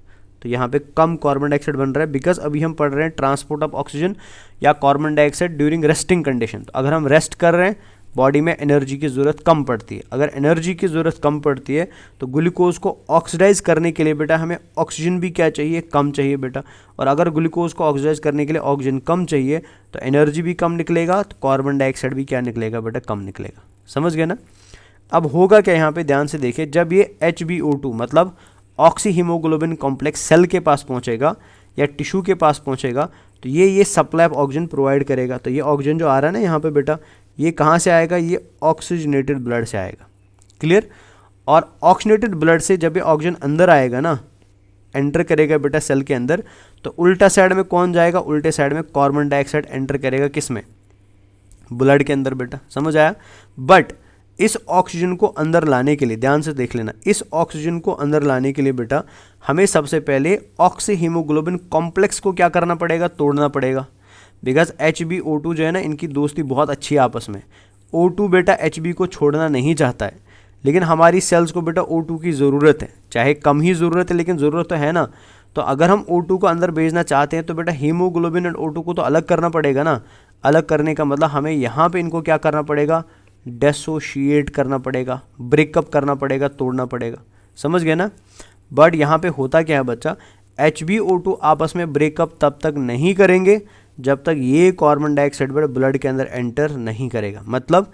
तो यहाँ पे कम कार्बन डाइऑक्साइड बन रहा है, बिकॉज अभी हम पढ़ रहे हैं ट्रांसपोर्ट ऑफ ऑक्सीजन या carbon dioxide during resting condition. तो अगर हम रेस्ट कर रहे हैं, बॉडी में एनर्जी की ज़रूरत कम पड़ती है। अगर एनर्जी की ज़रूरत कम पड़ती है तो ग्लूकोज को ऑक्सीडाइज करने के लिए बेटा हमें ऑक्सीजन भी क्या चाहिए, कम चाहिए बेटा। और अगर ग्लूकोज को ऑक्सीडाइज करने के लिए ऑक्सीजन कम चाहिए तो एनर्जी भी कम निकलेगा, तो कार्बन डाइऑक्साइड भी क्या निकलेगा बेटा, कम निकलेगा। समझ गए ना। अब होगा क्या, यहाँ पे ध्यान से देखिए, जब ये HbO2 मतलब ऑक्सी हीमोग्लोबिन कॉम्प्लेक्स सेल के पास पहुँचेगा या टिश्यू के पास पहुँचेगा, तो ये सप्लाई ऑफ ऑक्सीजन प्रोवाइड करेगा। तो ये ऑक्सीजन जो आ रहा है ना यहाँ पे बेटा, ये कहाँ से आएगा, ये ऑक्सीजनेटेड ब्लड से आएगा। क्लियर। और ऑक्सीजनेटेड ब्लड से जब ये ऑक्सीजन अंदर आएगा ना, एंटर करेगा बेटा सेल के अंदर, तो उल्टा साइड में कौन जाएगा, उल्टे साइड में कार्बन डाइऑक्साइड एंटर करेगा, किस में, ब्लड के अंदर बेटा। समझ आया। बट इस ऑक्सीजन को अंदर लाने के लिए, ध्यान से देख लेना, इस ऑक्सीजन को अंदर लाने के लिए बेटा हमें सबसे पहले ऑक्सी हीमोग्लोबिन कॉम्प्लेक्स को क्या करना पड़ेगा, तोड़ना पड़ेगा। बिकॉज HbO2 जो है ना, इनकी दोस्ती बहुत अच्छी है आपस में। O2 बेटा Hb को छोड़ना नहीं चाहता है, लेकिन हमारी सेल्स को बेटा O2 की ज़रूरत है, चाहे कम ही ज़रूरत है लेकिन ज़रूरत तो है ना। तो अगर हम O2 को अंदर भेजना चाहते हैं तो बेटा हीमोग्लोबिन और O2 को तो अलग करना पड़ेगा ना। अलग करने का मतलब हमें यहाँ पे इनको क्या करना पड़ेगा, डिसोशिएट करना पड़ेगा, ब्रेकअप करना पड़ेगा, तोड़ना पड़ेगा। समझ गए ना। बट यहाँ पे होता क्या है बच्चा, HbO2 आपस में ब्रेकअप तब तक नहीं करेंगे जब तक ये कार्बन डाइऑक्साइड ब्लड के अंदर एंटर नहीं करेगा। मतलब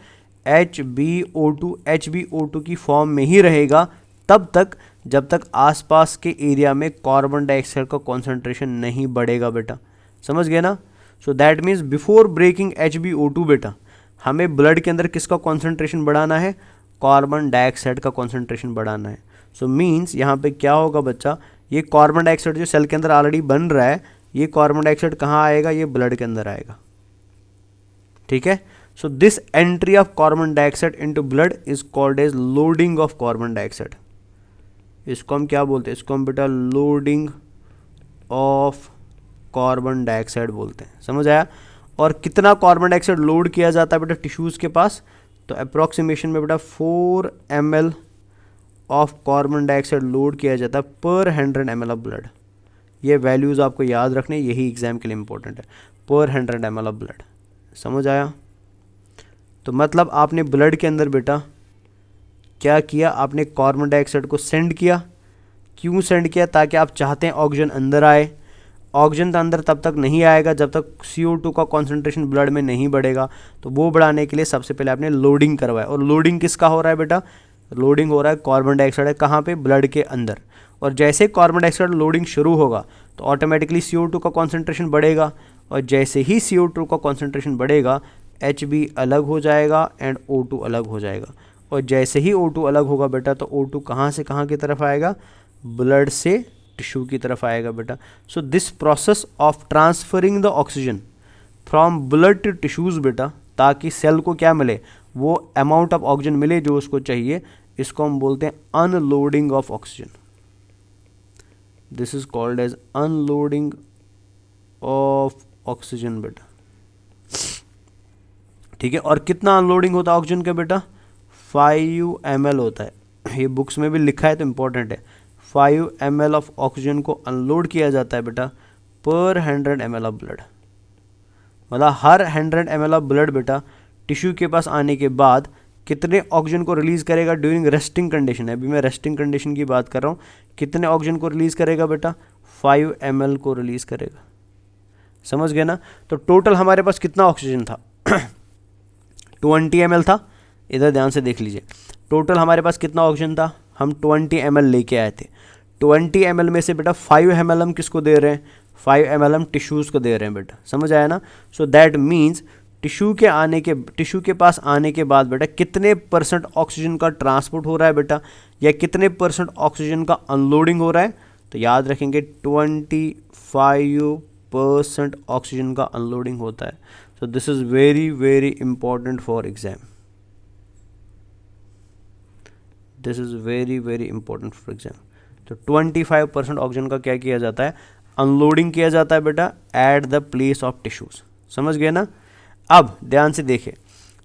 HbO2 की फॉर्म में ही रहेगा तब तक जब तक आसपास के एरिया में कार्बन डाइऑक्साइड का कॉन्सेंट्रेशन नहीं बढ़ेगा बेटा। समझ गए ना। So that means before breaking HbO2 बेटा हमें ब्लड के अंदर किसका कॉन्सेंट्रेशन बढ़ाना है, कार्बन डाइऑक्साइड का कॉन्सेंट्रेशन बढ़ाना है। सो मीन्स यहाँ पे क्या होगा बच्चा, ये कार्बन डाइऑक्साइड जो सेल के अंदर ऑलरेडी बन रहा है, ये कार्बन डाइऑक्साइड कहाँ आएगा, ये ब्लड के अंदर आएगा। ठीक है। So this entry of carbon dioxide into blood is called as loading of carbon dioxide. इसको हम क्या बोलते हैं, इसको हम बेटा लोडिंग ऑफ कार्बन डाइऑक्साइड बोलते हैं, समझ आया। और कितना कार्बन डाइऑक्साइड लोड किया जाता है बेटा टिश्यूज़ के पास, तो अप्रॉक्सीमेशन में बेटा 4 ml of carbon dioxide load किया जाता है पर 100 ml ऑफ ब्लड। ये वैल्यूज़ आपको याद रखने, यही एग्जाम के लिए इंपॉर्टेंट है, पर 100 ml ऑफ ब्लड, समझ आया। तो मतलब आपने ब्लड के अंदर बेटा क्या किया, आपने कार्बन डाइऑक्साइड को सेंड किया। क्यों सेंड किया, ताकि आप चाहते हैं ऑक्सीजन अंदर आए। ऑक्सीजन तो अंदर तब तक नहीं आएगा जब तक CO2 का कॉन्सेंट्रेशन ब्लड में नहीं बढ़ेगा। तो वो बढ़ाने के लिए सबसे पहले आपने लोडिंग करवाया। और लोडिंग किसका हो रहा है बेटा, लोडिंग हो रहा है कार्बन डाइऑक्साइड, कहाँ पे, ब्लड के अंदर। और जैसे कार्बन डाइऑक्साइड लोडिंग शुरू होगा तो ऑटोमेटिकली CO2 का कॉन्सेंट्रेशन बढ़ेगा। और जैसे ही CO2 का कॉन्सेंट्रेशन बढ़ेगा Hb अलग हो जाएगा एंड O2 अलग हो जाएगा। और जैसे ही O2 अलग होगा बेटा तो O2 कहाँ से कहाँ की तरफ आएगा, ब्लड से टिश्यू की तरफ आएगा बेटा। So this process of transferring the oxygen from blood to tissues बेटा, ताकि सेल को क्या मिले, वो अमाउंट ऑफ ऑक्सीजन मिले जो उसको चाहिए, इसको हम बोलते हैं unloading of oxygen. This is called as unloading of oxygen बेटा, ठीक है। और कितना अनलोडिंग होता है ऑक्सीजन का बेटा, 5 ml होता है। ये बुक्स में भी लिखा है तो इम्पोर्टेंट है। 5 ml ऑफ ऑक्सीजन को अनलोड किया जाता है बेटा पर 100 ml ऑफ ब्लड। मतलब हर 100 ml ऑफ ब्लड बेटा टिश्यू के पास आने के बाद कितने ऑक्सीजन को रिलीज़ करेगा ड्यूरिंग रेस्टिंग कंडीशन है। अभी मैं रेस्टिंग कंडीशन की बात कर रहा हूँ। कितने ऑक्सीजन को रिलीज़ करेगा बेटा, 5 ml को रिलीज़ करेगा, समझ गए ना। तो टोटल हमारे पास कितना ऑक्सीजन था 20 ml था। इधर ध्यान से देख लीजिए, टोटल हमारे पास कितना ऑक्सीजन था, हम 20 ml लेके आए थे। 20 ml में से बेटा 5 ml हम किसको दे रहे हैं, 5 ml हम टिश्यूज़ को दे रहे हैं बेटा, समझ आया ना। सो दैट मीन्स टिश्यू के पास आने के बाद बेटा कितने % ऑक्सीजन का ट्रांसपोर्ट हो रहा है बेटा, या कितने % ऑक्सीजन का अनलोडिंग हो रहा है। तो याद रखेंगे 25% ऑक्सीजन का अनलोडिंग होता है। So this is very very important for exam, this is very very important for exam. तो 25% ऑक्सीजन का क्या किया जाता है, अनलोडिंग किया जाता है बेटा at the place of tissues, समझ गए ना। अब ध्यान से देखें,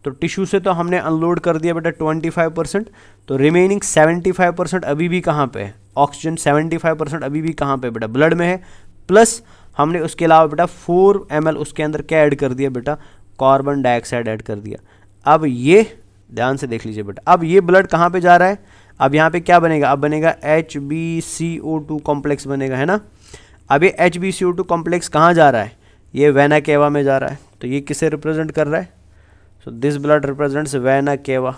तो टिश्यू से तो हमने अनलोड कर दिया बेटा 25%, तो रिमेनिंग 75% अभी भी कहाँ पे है, ऑक्सीजन 75% अभी भी कहाँ पे बेटा, ब्लड में है। प्लस हमने उसके अलावा बेटा 4 ml उसके अंदर क्या ऐड कर दिया बेटा, कार्बन डाइऑक्साइड ऐड कर दिया। अब ये ध्यान से देख लीजिए बेटा, अब ये ब्लड कहाँ पे जा रहा है, अब यहाँ पे क्या बनेगा, अब बनेगा HbCO2 कॉम्प्लेक्स बनेगा, है ना। अब ये HbCO2 कॉम्प्लेक्स कहाँ जा रहा है, ये वेना केवा में जा रहा है। तो ये किसे रिप्रेजेंट कर रहा है, so this blood represents vena cava.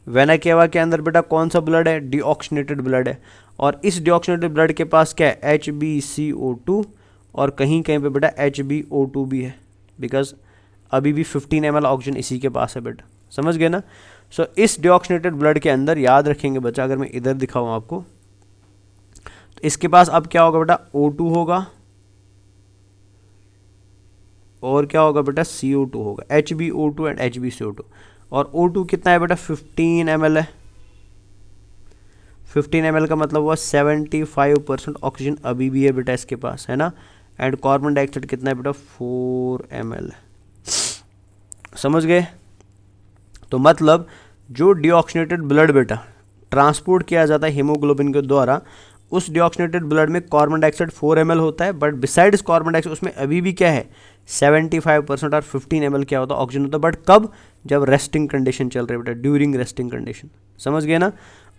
Vena cava के अंदर बेटा कौन सा ब्लड है, डीऑक्सीनेटेड ब्लड है। और इस डीऑक्सीनेटेड ब्लड के पास क्या है, HbCO2 और कहीं कहीं पे बेटा HbO2 भी है, बिकॉज अभी भी 15 ml ऑक्सीजन इसी के पास है बेटा, समझ गए ना। सो इस डीऑक्सीनेटेड ब्लड के अंदर याद रखेंगे बच्चा, अगर मैं इधर दिखाऊँ आपको, तो इसके पास अब क्या होगा बेटा, O2 होगा और क्या होगा बेटा, CO2 होगा, HbO2 एंड HbCO2। और O2 कितना है बेटा, 15 ml है। 15 ml का मतलब हुआ 75% ऑक्सीजन अभी भी है बेटा इसके पास, है ना। एंड कार्बन डाइऑक्साइड कितना है बेटा, 4 ml है, समझ गए। तो मतलब जो डीऑक्सीनेटेड ब्लड बेटा ट्रांसपोर्ट किया जाता है हीमोग्लोबिन के द्वारा, उस डीऑक्सीनेटेड ब्लड में कार्बन डाइऑक्साइड 4 ml होता है, बट बिसाइड्स कार्बन डाइऑक्साइड उसमें अभी भी क्या है, 75% और 15 ml क्या होता है, ऑक्सीजन होता है। बट कब, जब रेस्टिंग कंडीशन चल रही है बेटा, ड्यूरिंग रेस्टिंग कंडीशन, समझ गए ना।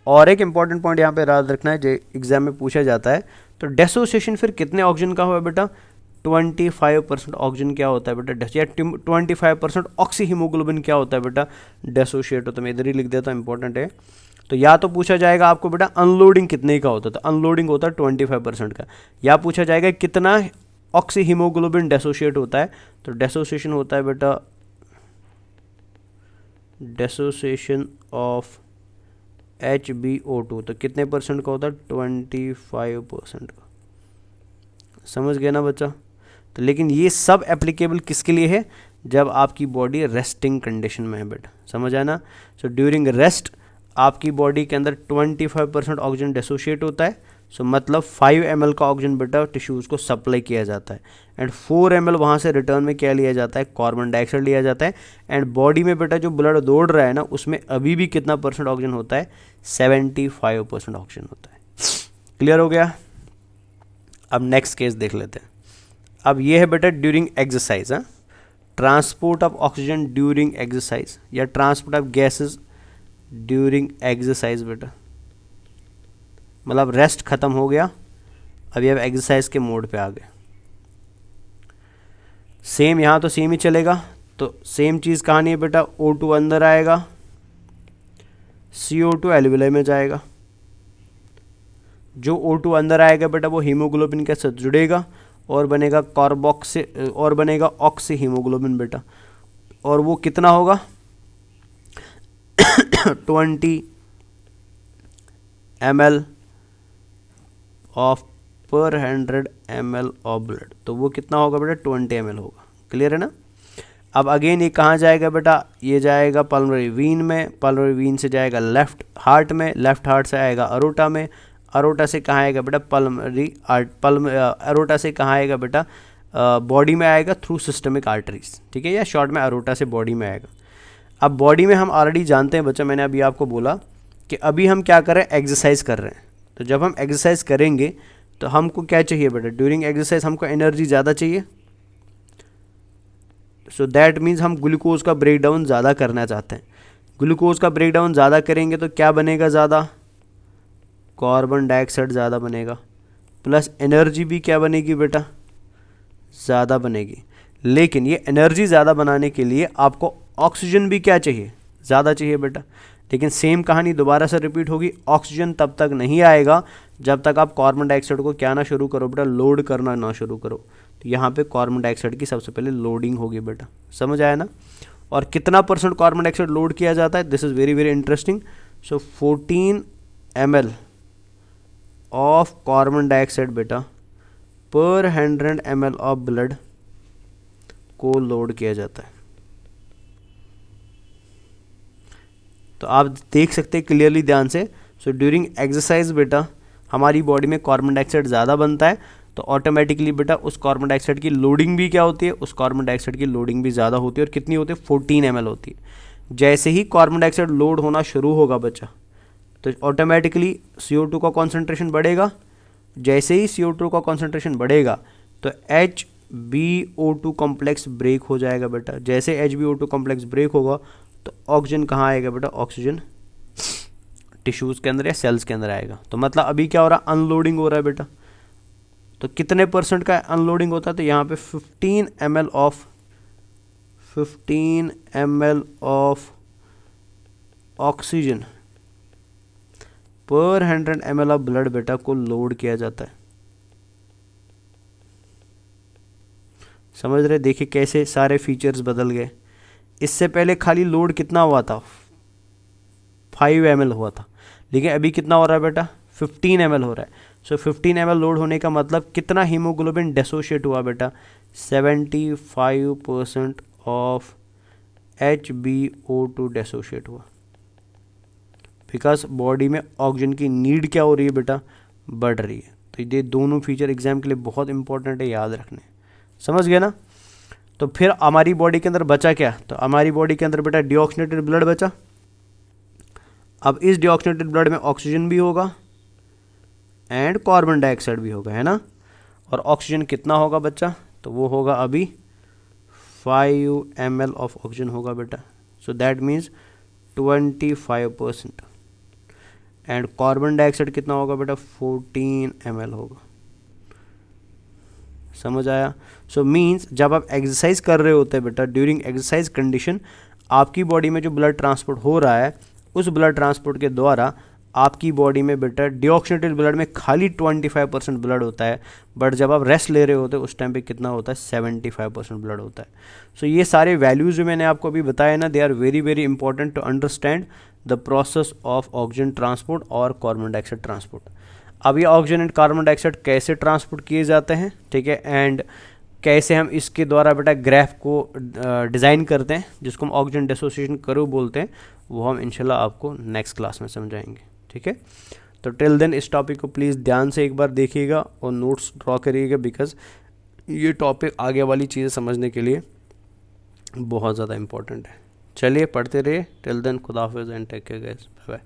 और एक इंपॉर्टेंट पॉइंट यहाँ पे याद रखना है जो एग्जाम में पूछा जाता है, तो डेसोसिएशन फिर कितने ऑक्सीजन का हुआ बेटा, 25% ऑक्सीजन क्या होता है बेटा, या 25% ऑक्सी हीमोग्लोबिन क्या होता है बेटा, डेसोशिएट होता है। मैं इधर ही लिख देता हूँ, इंपॉर्टेंट है। तो या तो पूछा जाएगा आपको बेटा अनलोडिंग कितने का होता है, तो अनलोडिंग होता है 25% का, या पूछा जाएगा कितना ऑक्सी हीमोग्लोबिन डेसोशिएट होता है, तो डेसोसिएशन होता है बेटा, डेसोसिएशन ऑफ HbO2 तो कितने % का होता है, 25% का, समझ गए ना बच्चा। तो लेकिन ये सब एप्लीकेबल किसके लिए है, जब आपकी बॉडी रेस्टिंग कंडीशन में है बेटा, समझ आया ना। सो ड्यूरिंग रेस्ट आपकी बॉडी के अंदर 25% ऑक्सीजन डिसोशिएट होता है। सो मतलब 5 ml का ऑक्सीजन बेटा टिश्यूज़ को सप्लाई किया जाता है एंड 4 ml वहाँ से रिटर्न में क्या लिया जाता है, कार्बन डाइऑक्साइड लिया जाता है। एंड बॉडी में बेटा जो ब्लड दौड़ रहा है ना, उसमें अभी भी कितना परसेंट ऑक्सीजन होता है, 75% ऑक्सीजन होता है। क्लियर हो गया। अब नेक्स्ट केस देख लेते हैं। अब ये है बेटा ड्यूरिंग एक्सरसाइज, हाँ, transport of oxygen during exercise या transport of gases during exercise बेटा, मतलब रेस्ट खत्म हो गया, अभी अब एक्सरसाइज के मोड पे आ गए। सेम यहाँ तो सेम ही चलेगा, तो सेम चीज़ कहानी है बेटा, O2 अंदर आएगा, CO2 एल्वियोलाई में जाएगा। जो O2 अंदर आएगा बेटा वो हीमोग्लोबिन के साथ जुड़ेगा और बनेगा कार्बोक्सी और बनेगा ऑक्सी हीमोग्लोबिन बेटा, और वो कितना होगा 20 ml ऑफ पर 100 ml ऑफ ब्लड, तो वो कितना होगा बेटा 20 ml होगा। क्लियर है ना। अब अगेन ये कहाँ जाएगा बेटा, ये जाएगा पल्मोनरी वीन में, पल्मोनरी वीन से जाएगा लेफ्ट हार्ट में, लेफ्ट हार्ट से आएगा अरोटा में, अरोटा से कहाँ आएगा बेटा पल्मोनरी अरोटा से कहाँ आएगा बेटा बॉडी में आएगा थ्रू सिस्टमिक आर्टरीज, ठीक है, या शॉर्ट में अरोटा से बॉडी में आएगा। अब बॉडी में हम ऑलरेडी जानते हैं बच्चा, मैंने अभी आपको बोला कि अभी हम क्या कर रहे हैं, एक्सरसाइज कर रहे हैं। तो जब हम एक्सरसाइज करेंगे तो हमको क्या चाहिए बेटा, ड्यूरिंग एक्सरसाइज हमको एनर्जी ज़्यादा चाहिए। सो दैट मीन्स हम ग्लूकोज का ब्रेक डाउन ज़्यादा करना चाहते हैं। ग्लूकोज का ब्रेक डाउन ज़्यादा करेंगे तो क्या बनेगा, ज़्यादा कार्बन डाइऑक्साइड ज़्यादा बनेगा, प्लस एनर्जी भी क्या बनेगी बेटा, ज़्यादा बनेगी। लेकिन ये एनर्जी ज़्यादा बनाने के लिए आपको ऑक्सीजन भी क्या चाहिए, ज़्यादा चाहिए बेटा। लेकिन सेम कहानी दोबारा से रिपीट होगी, ऑक्सीजन तब तक नहीं आएगा जब तक आप कार्बन डाइऑक्साइड को क्या ना शुरू करो बेटा, लोड करना ना शुरू करो। तो यहाँ पे कार्बन डाइऑक्साइड की सबसे पहले लोडिंग होगी बेटा, समझ आया ना। और कितना परसेंट कार्बन डाइऑक्साइड लोड किया जाता है, this is very very interesting. So 14 ml of carbon dioxide बेटा पर 100 ml ऑफ ब्लड को लोड किया जाता है। तो आप देख सकते हैं क्लियरली ध्यान से। सो ड्यूरिंग एक्सरसाइज बेटा हमारी बॉडी में कार्बन डाइऑक्साइड ज़्यादा बनता है, तो ऑटोमेटिकली बेटा उस कार्बन डाइऑक्साइड की लोडिंग भी क्या होती है, उस कार्बन डाइऑक्साइड की लोडिंग भी ज़्यादा होती है। और कितनी होती है, 14 ml होती है। जैसे ही कार्बन डाइऑक्साइड लोड होना शुरू होगा बच्चा, तो ऑटोमेटिकली CO2 का कॉन्सेंट्रेशन बढ़ेगा। जैसे ही CO2 का कॉन्सेंट्रेशन बढ़ेगा तो HbO2 कॉम्प्लेक्स ब्रेक हो जाएगा बेटा। जैसे HbO2 कॉम्प्लेक्स ब्रेक होगा तो ऑक्सीजन कहाँ आएगा बेटा, ऑक्सीजन टिश्यूज़ के अंदर या सेल्स के अंदर आएगा। तो मतलब अभी क्या हो रहा है, अनलोडिंग हो रहा है बेटा। तो कितने परसेंट का अनलोडिंग होता है, तो यहाँ पे 15 ml ऑफ ऑक्सीजन पर 100 ml ऑफ ब्लड बेटा को लोड किया जाता है। समझ रहे, देखिए कैसे सारे फीचर्स बदल गए। इससे पहले खाली लोड कितना हुआ था, 5 ml हुआ था, लेकिन अभी कितना हो रहा है बेटा, 15 ml हो रहा है। सो 15 ml लोड होने का मतलब कितना हीमोग्लोबिन डिसोशिएट हुआ बेटा, 75% ऑफ HbO2 डिसोशिएट हुआ। बिकॉज बॉडी में ऑक्सीजन की नीड क्या हो रही है बेटा, बढ़ रही है। तो ये दोनों फीचर एग्जाम के लिए बहुत इंपॉर्टेंट है, याद रखने। समझ गए ना। तो फिर हमारी बॉडी के अंदर बचा क्या, तो हमारी बॉडी के अंदर बेटा डिऑक्सीनेटेड ब्लड बचा। अब इस डिऑक्सीनेटेड ब्लड में ऑक्सीजन भी होगा एंड कार्बन डाइऑक्साइड भी होगा, है ना। और ऑक्सीजन कितना होगा बच्चा, तो वो होगा अभी 5 ml ऑफ ऑक्सीजन होगा बेटा। So that means 25%। And carbon dioxide कितना होगा बेटा, 14 ml होगा। समझ आया। सो मीन्स जब आप एक्सरसाइज कर रहे होते हैं बेटा, ड्यूरिंग एक्सरसाइज कंडीशन आपकी बॉडी में जो ब्लड ट्रांसपोर्ट हो रहा है, उस ब्लड ट्रांसपोर्ट के द्वारा आपकी बॉडी में बेटा डिऑक्सीनेटेड ब्लड में खाली 25% ब्लड होता है। बट जब आप रेस्ट ले रहे होते हैं उस टाइम पे कितना होता है, 75% ब्लड होता है। सो ये सारे वैल्यूज़ जो मैंने आपको अभी बताया ना, they are very very important to understand the process of oxygen transport और कार्बन डाइऑक्साइड ट्रांसपोर्ट। अब ये ऑक्सीजन एंड कार्बन डाइऑक्साइड कैसे ट्रांसपोर्ट किए जाते हैं, ठीक है, एंड कैसे हम इसके द्वारा बेटा ग्राफ को डिज़ाइन करते हैं, जिसको हम ऑक्सीजन डिसोसिएशन कर्व बोलते हैं, वो हम इंशाल्लाह आपको नेक्स्ट क्लास में समझाएंगे। ठीक है, तो टिल देन इस टॉपिक को प्लीज़ ध्यान से एक बार देखिएगा और नोट्स ड्रॉ करिएगा, बिकॉज ये टॉपिक आगे वाली चीज़ें समझने के लिए बहुत ज़्यादा इंपॉर्टेंट है। चलिए पढ़ते रहिए, टिल देन खुदा हाफिज़ and take care guys, bye bye.